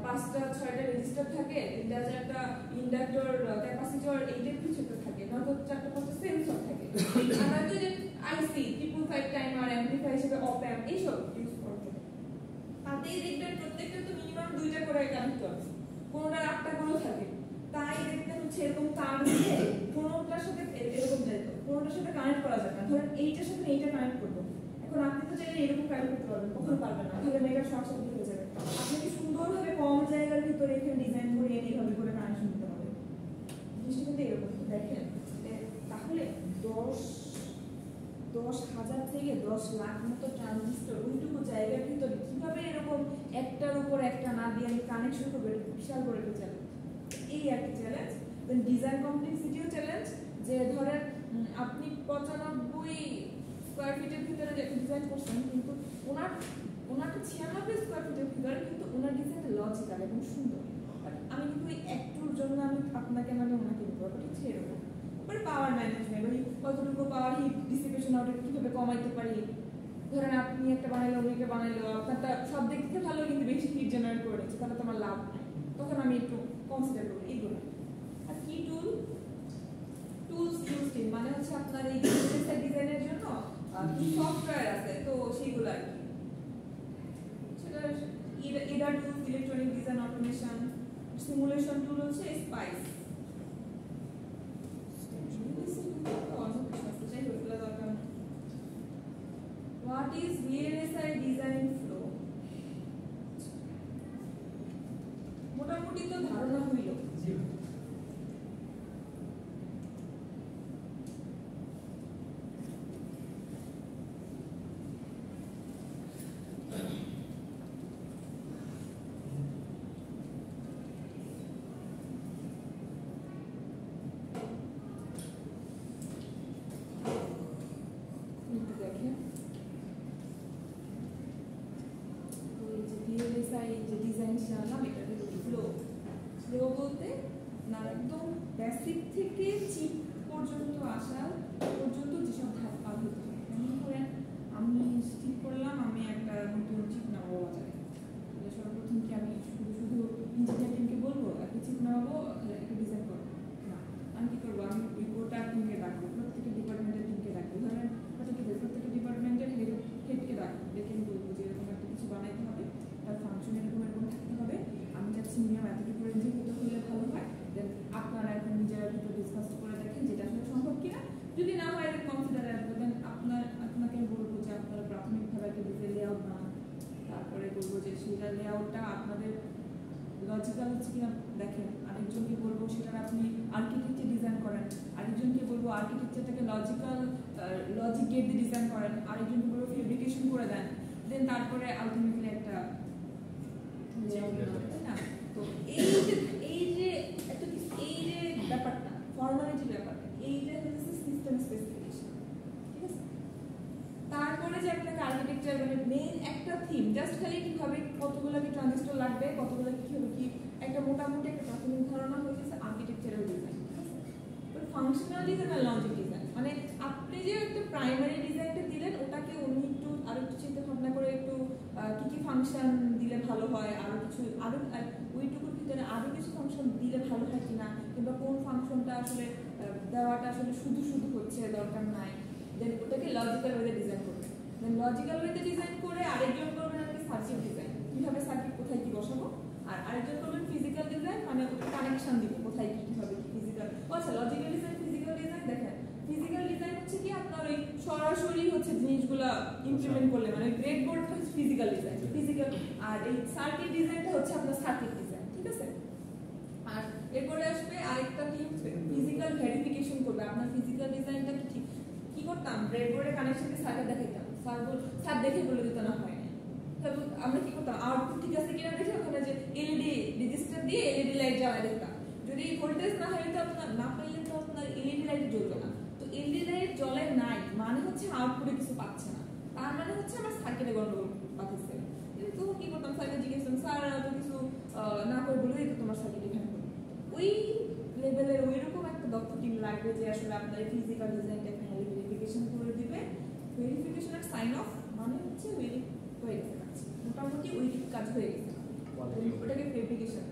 5টা 6টা রেজিস্টার থাকে, 3টা 4টা ইন্ডাক্টর ক্যাপাসিটর এইটার কিছু তো থাকে, নয়তো 4টা 5টা সেন্সর থাকে, আর তো যে আইসি 555 টাইমার অ্যাম্পলিফায়ার হিসেবে অপ অ্যাম্প এইসব ইউজ করতে হয়। তাতেই দেখবেন প্রত্যেকটা তো মিনিমাম 2টা করে কানেক্টর, কোনোটার 8টা করেও থাকে। তাই দেখতে হচ্ছে এরকম তার দিয়ে কোনোটার সাথে এরকম যায়, কোনোটার সাথে কানেক্ট করা যাবে না। ধরেন এইটার সাথে এইটা কানেক্ট করবো, এখন আপনি তো চাইলে এরকম কানেক্ট করতে পারবেন, কখনো পারবেন না, তাহলে মেগার শর্ট সার্কিট হয়ে যাবে। আপনাকে সুন্দরভাবে কম জায়গার ভিতরে এখানে ডিজাইন করে এইভাবে করে কানেকশন দিতে হবে। জিনিসটা কিন্তু এরকম দেখেন, তাহলে 10,000 থেকে 10 লাখ মতো ট্রানজিস্টর ওইটুকু জায়গার ভিতরে কিভাবে এরকম একটার উপর একটা না দিয়ে আমি কানেকশন করবো, এটা বিশাল বড় একটা চ্যালেঞ্জ। এই একটা চ্যালেঞ্জ। দেন ডিজাইন কমপ্লেক্সিটিও চ্যালেঞ্জ, যে ধরেন আপনি 95 স্কোয়ার ফিটের ভিতরে ডিজাইন করছেন, কিন্তু ওনার 96 স্কোয়ার ফিটের ভিতরে কিন্তু ওনার ডিজাইনটা লজিক্যাল এবং সুন্দর, বাট আমি কিন্তু এই একটুর জন্য আমি আপনাকে মানে ওনাকে দিতে পারবো, ঠিক আছে? এরকম পাওয়ার ম্যানেজমেন্ট, ওই কতটুকু পাওয়ার হিট ডিসিপেশন আউট কিভাবে কমাইতে পারি। ধরেন আপনি একটা বানাইলো, ওইটা বানাইলো, আপনারটা সব দেখতে ভালো কিন্তু বেশি হিট জেনারেট করে নিচ্ছে, তাহলে তো আমার লাভ নাই, তখন আমি একটু কনসিডার করি এইগুলো। আর কি টুলস ইউজড মানে হচ্ছে আপনার এই ডিজাইনের জন্য কি সফটওয়্যার আছে, তো সেইগুলো আর কি সেটা EDA tools, electronic design automation, simulation tool হচ্ছে SPICE. What is VLSI design flow? মোটামুটি তো ধারণা হইল। জানলাম এটা ফ্লো। ফ্লো বলতে না একদম বেসিক থেকে চিপ পর্যন্ত আসা পর্যন্ত যেসব ধাপ পার হতে হবে। যেমন ধরেন আমি ঠিক করলাম আমি একটা নতুন চিপ নামাবো বাজারে, সর্বপ্রথম কি আমি শুধু শুধু ইঞ্জিনিয়ার টিমকে বলবো একটা চিপ নামাবো একটা ডিজাইন করবো না, আমি কি করবো আমি ওই গোটা টিমকে ডাকবো, প্রত্যেকটা ডিপার্টমেন্টের টিমকে ডাকবো, ধরেন প্রত্যেকটা ডিপার্টমেন্টের হেডকে ডাকবো, ডেকে আমি বলবো যে এরকম একটা কিছু বানাইতে হবে, তার ফাংশন এরকম এরকম থাকতে হবে, আমি চাচ্ছি মিনিমাম এতটুকু রেঞ্জে হতে হলে ভালো হয়, দেন আপনারা এখন নিজেরা ভিতরে ডিসকাস করে দেখেন যেটা আসলে সম্ভব কিনা, যদি না হয় কনসিডার আসবে দেন আপনাকে বলবো যে আপনারা প্রাথমিকভাবে একটা ডিজাইন লেআউট বানান, তারপরে বলবো যে সেটা লেআউটটা আপনাদের লজিক্যাল হচ্ছে কিনা দেখেন, আরেকজনকে বলবো সেটা আপনি আর্কিটেকচার ডিজাইন করেন, আরেকজনকে বলবো আর্কিটেকচারটাকে লজিক গেট দিয়ে ডিজাইন করেন, আরেকজনকে বলবো ফেব্রিকেশন করে দেন, দেন তারপরে আলটিমেটলি একটা তাই না। তো এই যে ব্যাপারটা ফর্মালিটি ব্যাপারটা এইটা হচ্ছে সিস্টেম স্পেসিফিকেশন, ঠিক আছে। তারপরে যে আপনাকে আর্কিটেকচার মানে মেইন একটা থিম জাস্ট খালি কিভাবে কতগুলো কি ট্রানজিস্টর লাগবে, কতগুলো কি হবে কি একটা মোটামুটি একটা প্রাথমিক ধারণা হয়ে গেছে আর্কিটেকচারাল ডিজাইন, ঠিক আছে। তো ফাংশনাল ডিজাইন আর লজিক ডিজাইন মানে আপনি যে একটা প্রাইমারি ডিজাইনটা দিলেন ওটাকে উনি একটু আরো একটু চিন্তা ভাবনা করে একটু কি কি ফাংশন দিলে ভালো হয়, আরো কিছু আরো ওইটুকুর ভিতরে আরো কিছু ফাংশন দিলে ভালো হয় কিনা, কিংবা কোন ফাংশনটা আসলে দেওয়াটা আসলে শুধু শুধু হচ্ছে দরকার নাই, দেন ওটাকে লজিক্যাল ওয়েতে ডিজাইন করবে, দেন লজিক্যাল ওয়েতে ডিজাইন করে আরেকজন করবেন আপনি সার্কিট ডিজাইন, কিভাবে সার্কিট কোথায় কি বসাবো, আর আরেকজন করবেন ফিজিক্যাল ডিজাইন মানে ওটা কানেকশন দিব কোথায় কি হবে ফিজিক্যাল। আচ্ছা লজিক্যাল ডিজাইন ফিজিক্যাল ডিজাইন দেখেন, ফিজিক্যাল ডিজাইন হচ্ছে কি আপনার ওই সরাসরি হচ্ছে জিনিসগুলো ইমপ্লিমেন্ট করলে মানে ব্রেড বোর্ডটা হচ্ছে ফিজিক্যাল ডিজাইন ফিজিক্যাল, আর এই সার্কিট ডিজাইনটা হচ্ছে আপনার সার্কিট ডিজাইন, ঠিক আছে। আর এরপরে আসবে আরেকটা টিম ফিজিক্যাল ভেরিফিকেশন করবে আপনার ফিজিক্যাল ডিজাইনটা কি ঠিক কি করতাম ব্রেডবোর্ডে কানেকশনকে স্যারকে দেখাইতাম, স্যার দেখে বলে দিত না হয় না, তারপর আমরা কি করতাম আউটপুট ঠিক আছে কিনা দেখে ওখানে যে এলইডি রেজিস্টার দিয়ে এলইডি লাইট জ্বালায় দেখতাম, যদি ভোল্টেজ না হয় তো আপনার না পাইলে তো আপনার এলইডি লাইট জ্বলবে না, তো এলইডি লাইট জ্বলে নাই মানে হচ্ছে আউটপুটে কিছু পাচ্ছে না, তার মানে হচ্ছে আমার সার্কিটে গন্ডগোল পাচ্ছে, কিন্তু কি করতাম স্যারকে জিজ্ঞেস করতাম স্যার তো কিছু না করে বলেই তো তোমার সার্কিট এখানে ওই লেভেলের ওইরকম একটা দক্ষ টিম লাগবে যে আসলে আপনার ফিজিক্যাল ডিজাইনটা ভেরিফিকেশন করে দিবে, ভেরিফিকেশন আর সাইন অফ মানে হচ্ছে ভেরি হয়ে গেছে কাজ মোটামুটি ওই কাজ হয়ে গেছে, ওটাকে ফেব্রিকেশন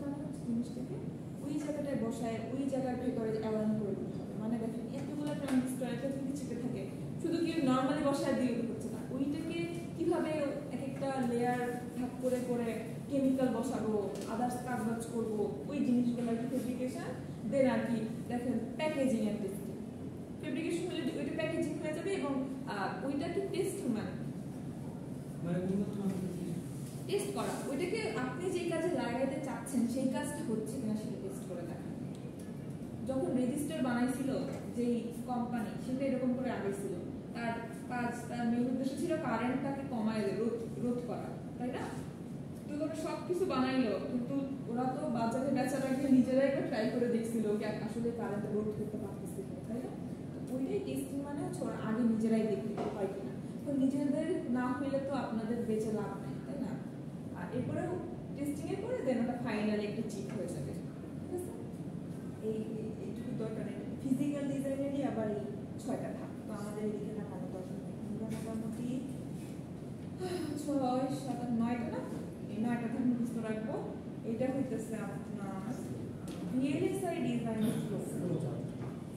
মানে হচ্ছে জিনিসটাকে ওই জায়গাটায় বসায় ওই জায়গার ভেতরে অ্যালাইন করে দিতে হবে, মানে দেখেন এতগুলো ট্রানজিস্টর একটা যদি চেপে থাকে শুধু কি নর্মালি বসায় দিয়ে হচ্ছে না, ওইটাকে কিভাবে এক একটা লেয়ার ভাগ করে করে কেমিক্যাল বসাবো আদার্স কাজ করবো ওই জিনিসগুলো কি ফেব্রিকেশন, দেন আর কি দেখেন প্যাকেজিং এর টেস্টিং, ফেব্রিকেশন হলে ওইটা প্যাকেজিং হয়ে যাবে এবং ওইটা কি টেস্ট মানে টেস্ট করা, ওইটাকে আপনি যেই কাজে লাগাইতে চাচ্ছেন সেই কাজটা হচ্ছে কিনা সেটা টেস্ট করে দেখা। যখন রেজিস্টার বানাইছিল যেই কোম্পানি সেটা এরকম করে আগাইছিল, তার কাজ তার মেইন উদ্দেশ্য ছিল কারেন্টটাকে কমায় রোধ করা, তাই না। তো ওরা সবকিছু বানাইলো কিন্তু ওরা তো বাজারে বেচার আগে নিজেরাই ট্রাই করে দেখছিল আসলে কারেন্ট রোধ করতে পারতেছে কিনা, তাই না। ওইটাই টেস্টিং মানে হচ্ছে ওরা আগে নিজেরাই দেখতে হয় কিনা, তো নিজেদের না হইলে তো আপনাদের বেঁচে লাভ নাই, তাই না। আর এরপরে টেস্টিং এর পরে দেন ওটা ফাইনালি একটা চিপ হয়ে যাবে, ঠিক আছে। এইটুকু দরকার নেই ফিজিক্যাল ডিজাইনেরই আবার এই 6টা ধাপ, তো আমাদের এদিকে না ভালো দরকার নেই, মোটামুটি 6, 7, 9টা না, এই 9টা ধাপ মুখস্থ রাখবো। এটা হইতেছে আপনার ভিএলএসআই ডিজাইন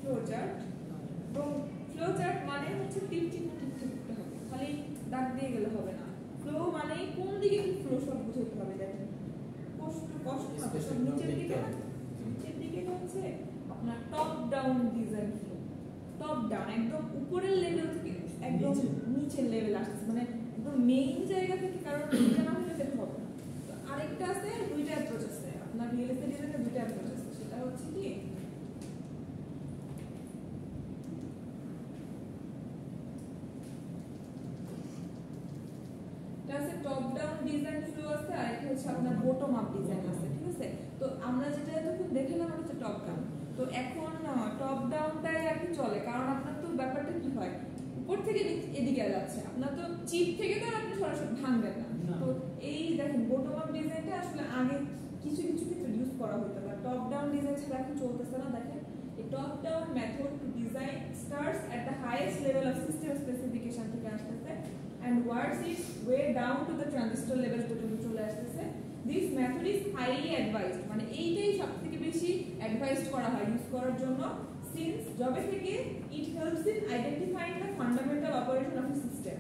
ফ্লো চার্ট, তো ফ্লো চার্ট মানে হচ্ছে টিপ চিহ্ন ঠিক থাকতে হবে, খালি দাগ দিয়ে গেলে হবে না, ফ্লো মানে কোন দিকে কি ফ্লো সব বুঝতে হবে, দেখেন কষ্ট সব নিচের দিকে হচ্ছে আপনার top down design flow, top down একদম উপরের লেভেল থেকে একদম নিচের লেভেল আসছে, মানে একদম মেইন জায়গা থেকে কারণ এটা না হলে দেখতে হবে না। তো আরেকটা আছে দুইটা অ্যাপ্রোচ আছে আপনার ভিএলএসআই ডিজাইনে, দুইটা অ্যাপ্রোচ আছে, সেটা হচ্ছে কি টপ ডাউন ডিজাইন ফ্লো আছে আর একটা হচ্ছে আপনার বটম আপ ডিজাইন আছে, ঠিক আছে। তো আমরা যেটা এতক্ষণ দেখলাম ওটা হচ্ছে টপ ডাউন, তো এখন টপ ডাউনটাই আর কি চলে, কারণ আপনার তো ব্যাপারটা কি হয় উপর থেকে এদিকে যাচ্ছে, আপনার তো চিপ থেকে তো আপনি সরাসরি ভাঙবেন না। তো এই দেখেন বটম আপ ডিজাইনটা আসলে আগে কিছু কিছু ক্ষেত্রে ইউজ করা হতো না, টপ ডাউন ডিজাইন ছাড়া এখন চলতেছে না। দেখেন a top down method to design starts at the highest level of system specification থেকে আসতেছে and works its way down to the transistor level পর্যন্ত চলে আসতেছে। This method is highly advised, মানে এইটাই সবথেকে বেশি অ্যাডভাইসড করা হয় ইউজ করার জন্য, since যবে থেকে it helps in identifying the fundamental operation of a system,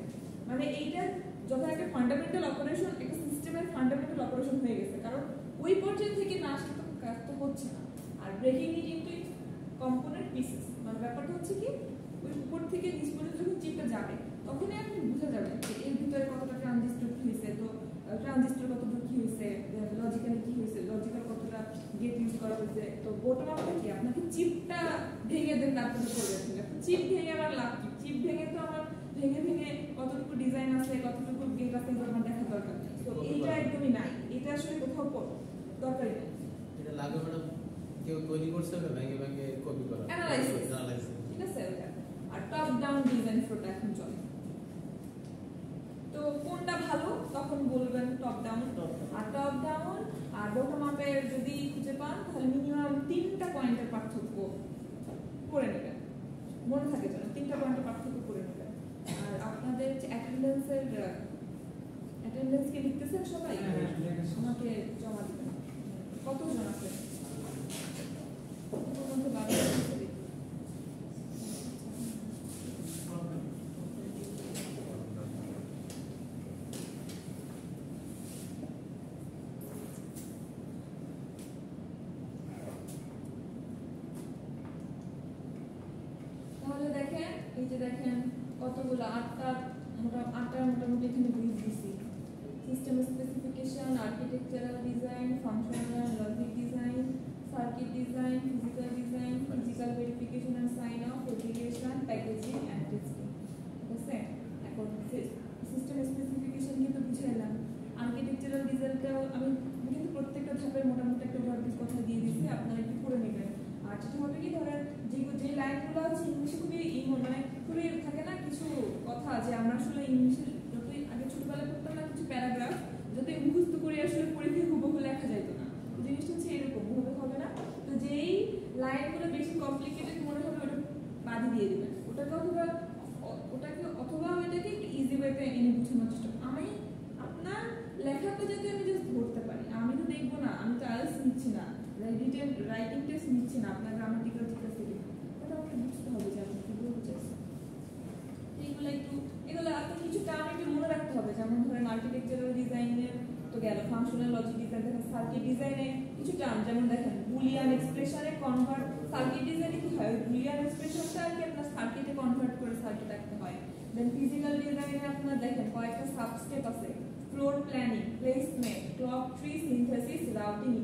মানে এইটা যখন একটা ফান্ডামেন্টাল অপারেশন, একটা সিস্টেমের ফান্ডামেন্টাল অপারেশন হয়ে গেছে, কারণ ওই পর্যায়ে থেকে না আসলে তো কাজ তো হচ্ছে না। আর breaking it into component pieces, মানে ব্যাপারটা হচ্ছে কি ওই উপর থেকে নিচ পর্যন্ত যখন চিপটা যাবে তখনই আপনি বুঝে যাবেন যে এর ভিতরে কতটা ট্রানজিস্টর কি হয়েছে, তো ট্রানজিস্টর কতটা কি হয়েছে, লজিক্যালি কি হয়েছে, লজিক্যাল কতটা গেট ইউজ করা হয়েছে। তো বটম আপটা কি আপনাকে চিপটা ভেঙে দেন, তারপরে করবেন। চিপ ভেঙে আমার লাভ কি? চিপ ভেঙে তো আমার ভেঙে ভেঙে কতটুকু ডিজাইন আছে, কতটুকু গেট আছে এগুলো আমার দেখা দরকার নেই। তো এইটা একদমই নাই, এটা আসলে কোথাও দরকারই নেই। এটা লাগে ম্যাডাম কেউ তৈরি করছে না, ভেঙে ভেঙে কপি করা, অ্যানালাইসিস, ঠিক আছে। আর টপ ডাউন ডিজাইন ফ্লোটা এখন চলে। তো কোনটা ভালো তখন বলবেন টপ ডাউন। আর টপ ডাউন আর বটম আপের যদি খুঁজে পান তাহলে মিনিমাম 3টা পয়েন্টের পার্থক্য করে নেবেন, মনে থাকে যেন 3টা পয়েন্টের পার্থক্য করে নেবেন। আর আপনাদের অ্যাটেন্ডেন্স কে লিখতেছেন সবাই? আমাকে জমা দিবেন। কতজন আছে? তাহলে দেখেন এই যে দেখেন কতগুলো আটটার মোটামুটি এখানে ব্রিজ দিছি। System specification, architectural design, functional logic design, circuit design, physical design, physical verification and sign off, fabrication, packaging and testing. ঠিক আছে, এখন সিস্টেম স্পেসিফিকেশন কিন্তু বুঝাইলাম। আর্কিটেকচারাল ডিজাইনটাও আমি কিন্তু প্রত্যেকটা ধাপের মোটামুটি একটা ওভারভিউ কথা দিয়ে দিচ্ছি, আপনারা একটু পড়ে নেবেন। আর যেটা হবে কি ধরেন যে লাইনগুলো আছে ইংলিশে খুবই মানে খুবই থাকে না কিছু কথা, যে আমরা আসলে ইংলিশে যতই আগে ছোটবেলায় পড়তাম না কিছু প্যারাগ্রাফ যতই মুখস্থ করে আসলে পরীক্ষায় হুবহু লেখা যেত না, জিনিসটা হচ্ছে এরকম ভাবে হবে না। তো যেই লাইনগুলো বেশি কমপ্লিকেটেড মনে হবে ওটা বাদ দিয়ে দেবেন, ওটাকে অথবা ওইটাকে একটু ইজি ওয়েতে এনে বুঝানোর চেষ্টা। আমি আপনার লেখাটা যাতে আমি জাস্ট ধরতে পারি, আমি তো দেখবো না, আমি তো আইএলটিএস নিচ্ছি না, রাইটিং টেস্ট নিচ্ছি না, আপনার গ্রামাটিক্যাল ঠিক আছে কিনা ওটা আমাকে বুঝতে হবে যে আপনি কি বলতে চাইছেন। এগুলো আপনি কিছু টার্ম একটু মনে রাখতে হবে, যেমন ধরেন আর্কিটেকচারাল ডিজাইনের তো গেল, ফাংশনাল লজিক ডিজাইন, দেখেন সার্কিট ডিজাইনে কিছু টার্ম, যেমন দেখেন বুলিয়ান এক্সপ্রেশনে কনভার্ট, সার্কিট ডিজাইনে কি হয় বুলিয়ান এক্সপ্রেশনটা আর কি আপনার সার্কিটে কনভার্ট করে সার্কিট রাখতে হয়। দেন ফিজিক্যাল ডিজাইনে আপনার দেখেন কয়েকটা সাবস্টেপ আছে, floor planning, placement, clock tree synthesis, routing,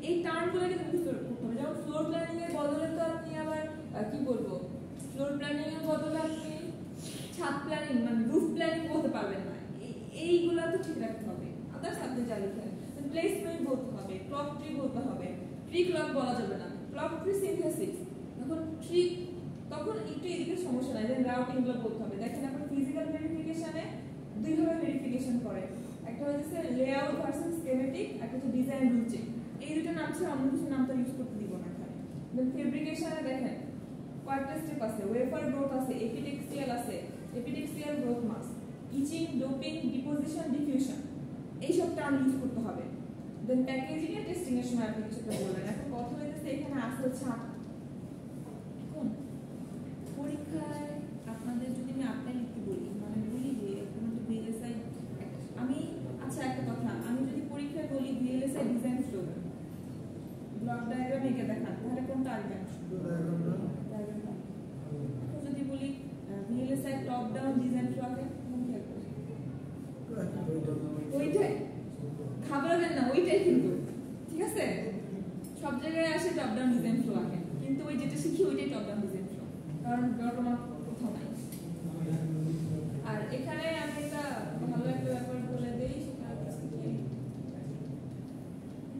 এই টার্মগুলোকে মুখস্থ করতে হবে। যেমন ফ্লোর প্ল্যানিং এর বদলে তো আপনি আবার কি বলবো, ফ্লোর প্ল্যানিং এর বদলে আপনি ছাদ প্ল্যানিং মানে রুফ প্ল্যানিং বলতে পারবেন না, এইগুলা তো ঠিক রাখতে হবে। আদার্স আপনি যা লিখেন প্লেসমেন্ট বলতে হবে, ক্লক ট্রি বলতে হবে, ট্রি ক্লক বলা যাবে না, ক্লক ট্রি সিনথেসিস, তখন ট্রি তখন একটু এদিকে সমস্যা নাই, দেন রাউটিং গুলো বলতে হবে। দেখেন আপনার ফিজিক্যাল ভেরিফিকেশনে দুইভাবে ভেরিফিকেশন করে, একটা হচ্ছে লেআউট ভার্সেস স্কেমেটিক, একটা হচ্ছে ডিজাইন রুল চেক। এই দুটো নাম ছাড়া অন্য কিছু নাম তো ইউজ করতে দিব না এখানে। দেন ফেব্রিকেশনে দেখেন কয়েকটা স্টেপ আছে, ওয়েফার গ্রোথ আছে, এপিটেক্সিয়াল গ্রোথ মাস, ইচিং, ডোপিং, ডিপোজিশন, ডিফিউশন, এইসব টার্ম ইউজ করতে হবে। দেন প্যাকেজিং এর টেস্টিং এর সময় আপনি কিছুটা বললেন। এখন কথা হইতেছে এখানে আসলে ছাড় এখন পরীক্ষায় আপনাদের যদি আমি আপনাই লিখতে বলি, মানে বলি যে কোনো একটা ভিএলএসআই, আমি আচ্ছা একটা কথা, আমি যদি পরীক্ষায় বলি VLSI design flow block diagram এঁকে দেখান, তাহলে কোনটা আসবেন? ডায়াগ্রামটা। যদি বলি VLSI top down design flow আঁকেন, কোনটা আসবে? ওইটাই, ঘাবড়াবেন না, ওইটাই কিন্তু ঠিক আছে। সব জায়গায় আসে টপ ডাউন ডিজাইন ফ্লো আঁকেন, কিন্তু ওই যেটা শিখি ওইটাই টপ ডাউন ডিজাইন ফ্লো, কারণ বটম আপ কোথাও নাই। আর এখানে আমি একটা ভালো একটা ব্যাপার বলে দেই, সেটা হচ্ছে কি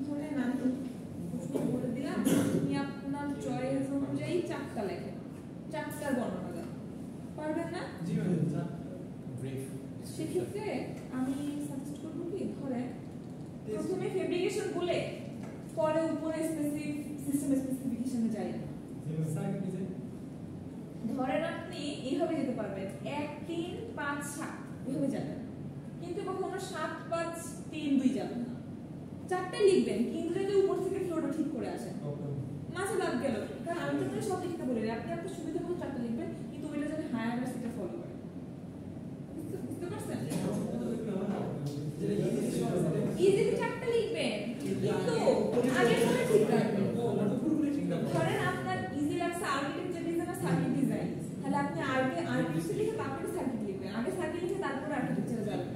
ধরেন আমি প্রশ্ন বলে দিলাম, আপনি আপনার চয়েস অনুযায়ী চারটা লেখেন, চারটার বর্ণনা দেন, পারবেন না? সেক্ষেত্রে আমি সাজেস্ট করবো কি ধরে প্রথমে ফেব্রিকেশন বলে পরে উপরে স্পেসিফিক সিস্টেম স্পেসিফিকেশনে যাই। সার্কিট ডিজাইন ধরেন আপনি এইভাবে যেতে পারবেন 1 3 5 7 এইভাবে যাবেন, কিন্তু কখনো 7 5 3 2 যাবেন না। চারটা লিখবেন কিন্তু যদি উপর থেকে ফ্লোরটা ঠিক করে আসেন মাঝে লাভ গেল, কারণ আমি তো আপনাকে সব লিখতে বলি না, আপনি আপনার সুবিধা মতো চারটা লিখবেন কিন্তু ওইটা যেন হায়ার সেটা ফলো করে। বুঝতে পারছেন? ইজি চারটা লিখবেন কিন্তু আগে পরে ঠিক রাখবেন। ধরেন আপনার ইজি লাগছে আর্কিটেকচার ডিজাইন আর সার্কিট ডিজাইন, তাহলে আপনি আগে আর্কিটেকচার লিখে তারপরে সার্কিট লিখবেন, আগে সার্কিট লিখে তারপরে আর্কিটেকচারে যাবেন।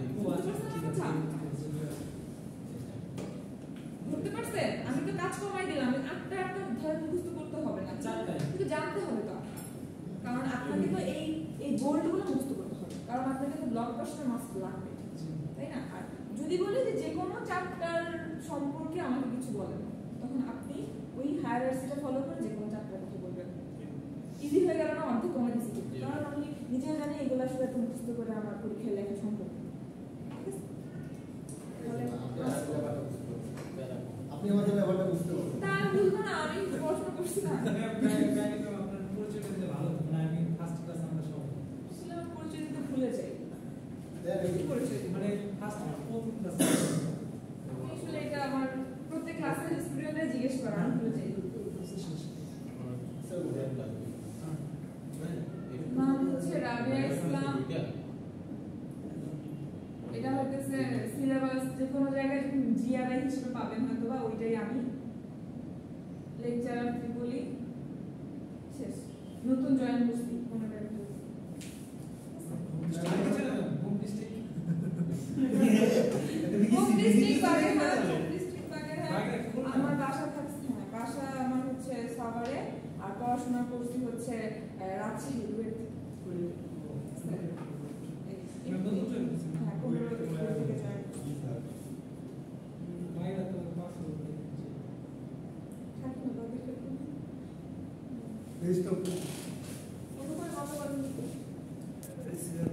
বুঝতে পারছেন? আমি তো কাজ কমাই দিলাম, আটটা ধরে মুখস্থ করতে হবে না, কিন্তু জানতে হবে তো, কারণ আপনাকে তো এই বোর্ডগুলো মুখস্থ করতে হবে, কারণ আপনাকে তো ব্লক প্রশ্ন মাস্ট লাগবে, তাই না? আর যদি বলি যে কোনো চ্যাপ্টার সম্পর্কে আমাকে কিছু বলেন, তখন আপনি ওই হায়ারার্কিটা ফলো করে যে কোনো চ্যাপ্টার কথা বলবেন। ইজি হয়ে গেল না? অর্ধেক কমে দিচ্ছি, কারণ আমি নিজেও জানি এগুলো আসলে এত মুখস্থ করে আমার পরীক্ষায় লেখা সম্ভব। আপনি আমাদের ব্যাপারটা বুঝতে পারছেন। তা বুঝবো না, আমি পড়াশোনা করছি না। আপনার পরিচয়টা দিতে ভালো, মানে আমি ফার্স্ট ক্লাস আমরা সব আসলে আমার পরিচয় দিতে ভুলে যাই। কি পরিচয় দিব? মানে ফার্স্ট কোন ক্লাস আমি আসলে এটা আমার প্রত্যেক ক্লাসের স্টুডেন্টরা জিজ্ঞেস করে, আমি ভুলে যাই। নাম হচ্ছে রাবিয়া ইসলাম। এটা হচ্ছে সিলেবাস যে কোনো জায়গায় জিআরআই হিসেবে পাবেন হয়তো বা, ওইটাই আমি। লেকচারার ত্রিপলি শেষ, নতুন জয়েন করছি কোনটা একটু। Home district home district Bagerhat, home district Bagerhat. আমার বাসা থাকছে, হ্যাঁ বাসা আমার হচ্ছে সাভারে, আর পড়াশোনা করছি হচ্ছে রাজশাহী রুয়েট থেকে। হ্যাঁ 15 থেকে জয়েন করছি। মায়েরা তো পাস থাকি না বাগেরহাট। Best of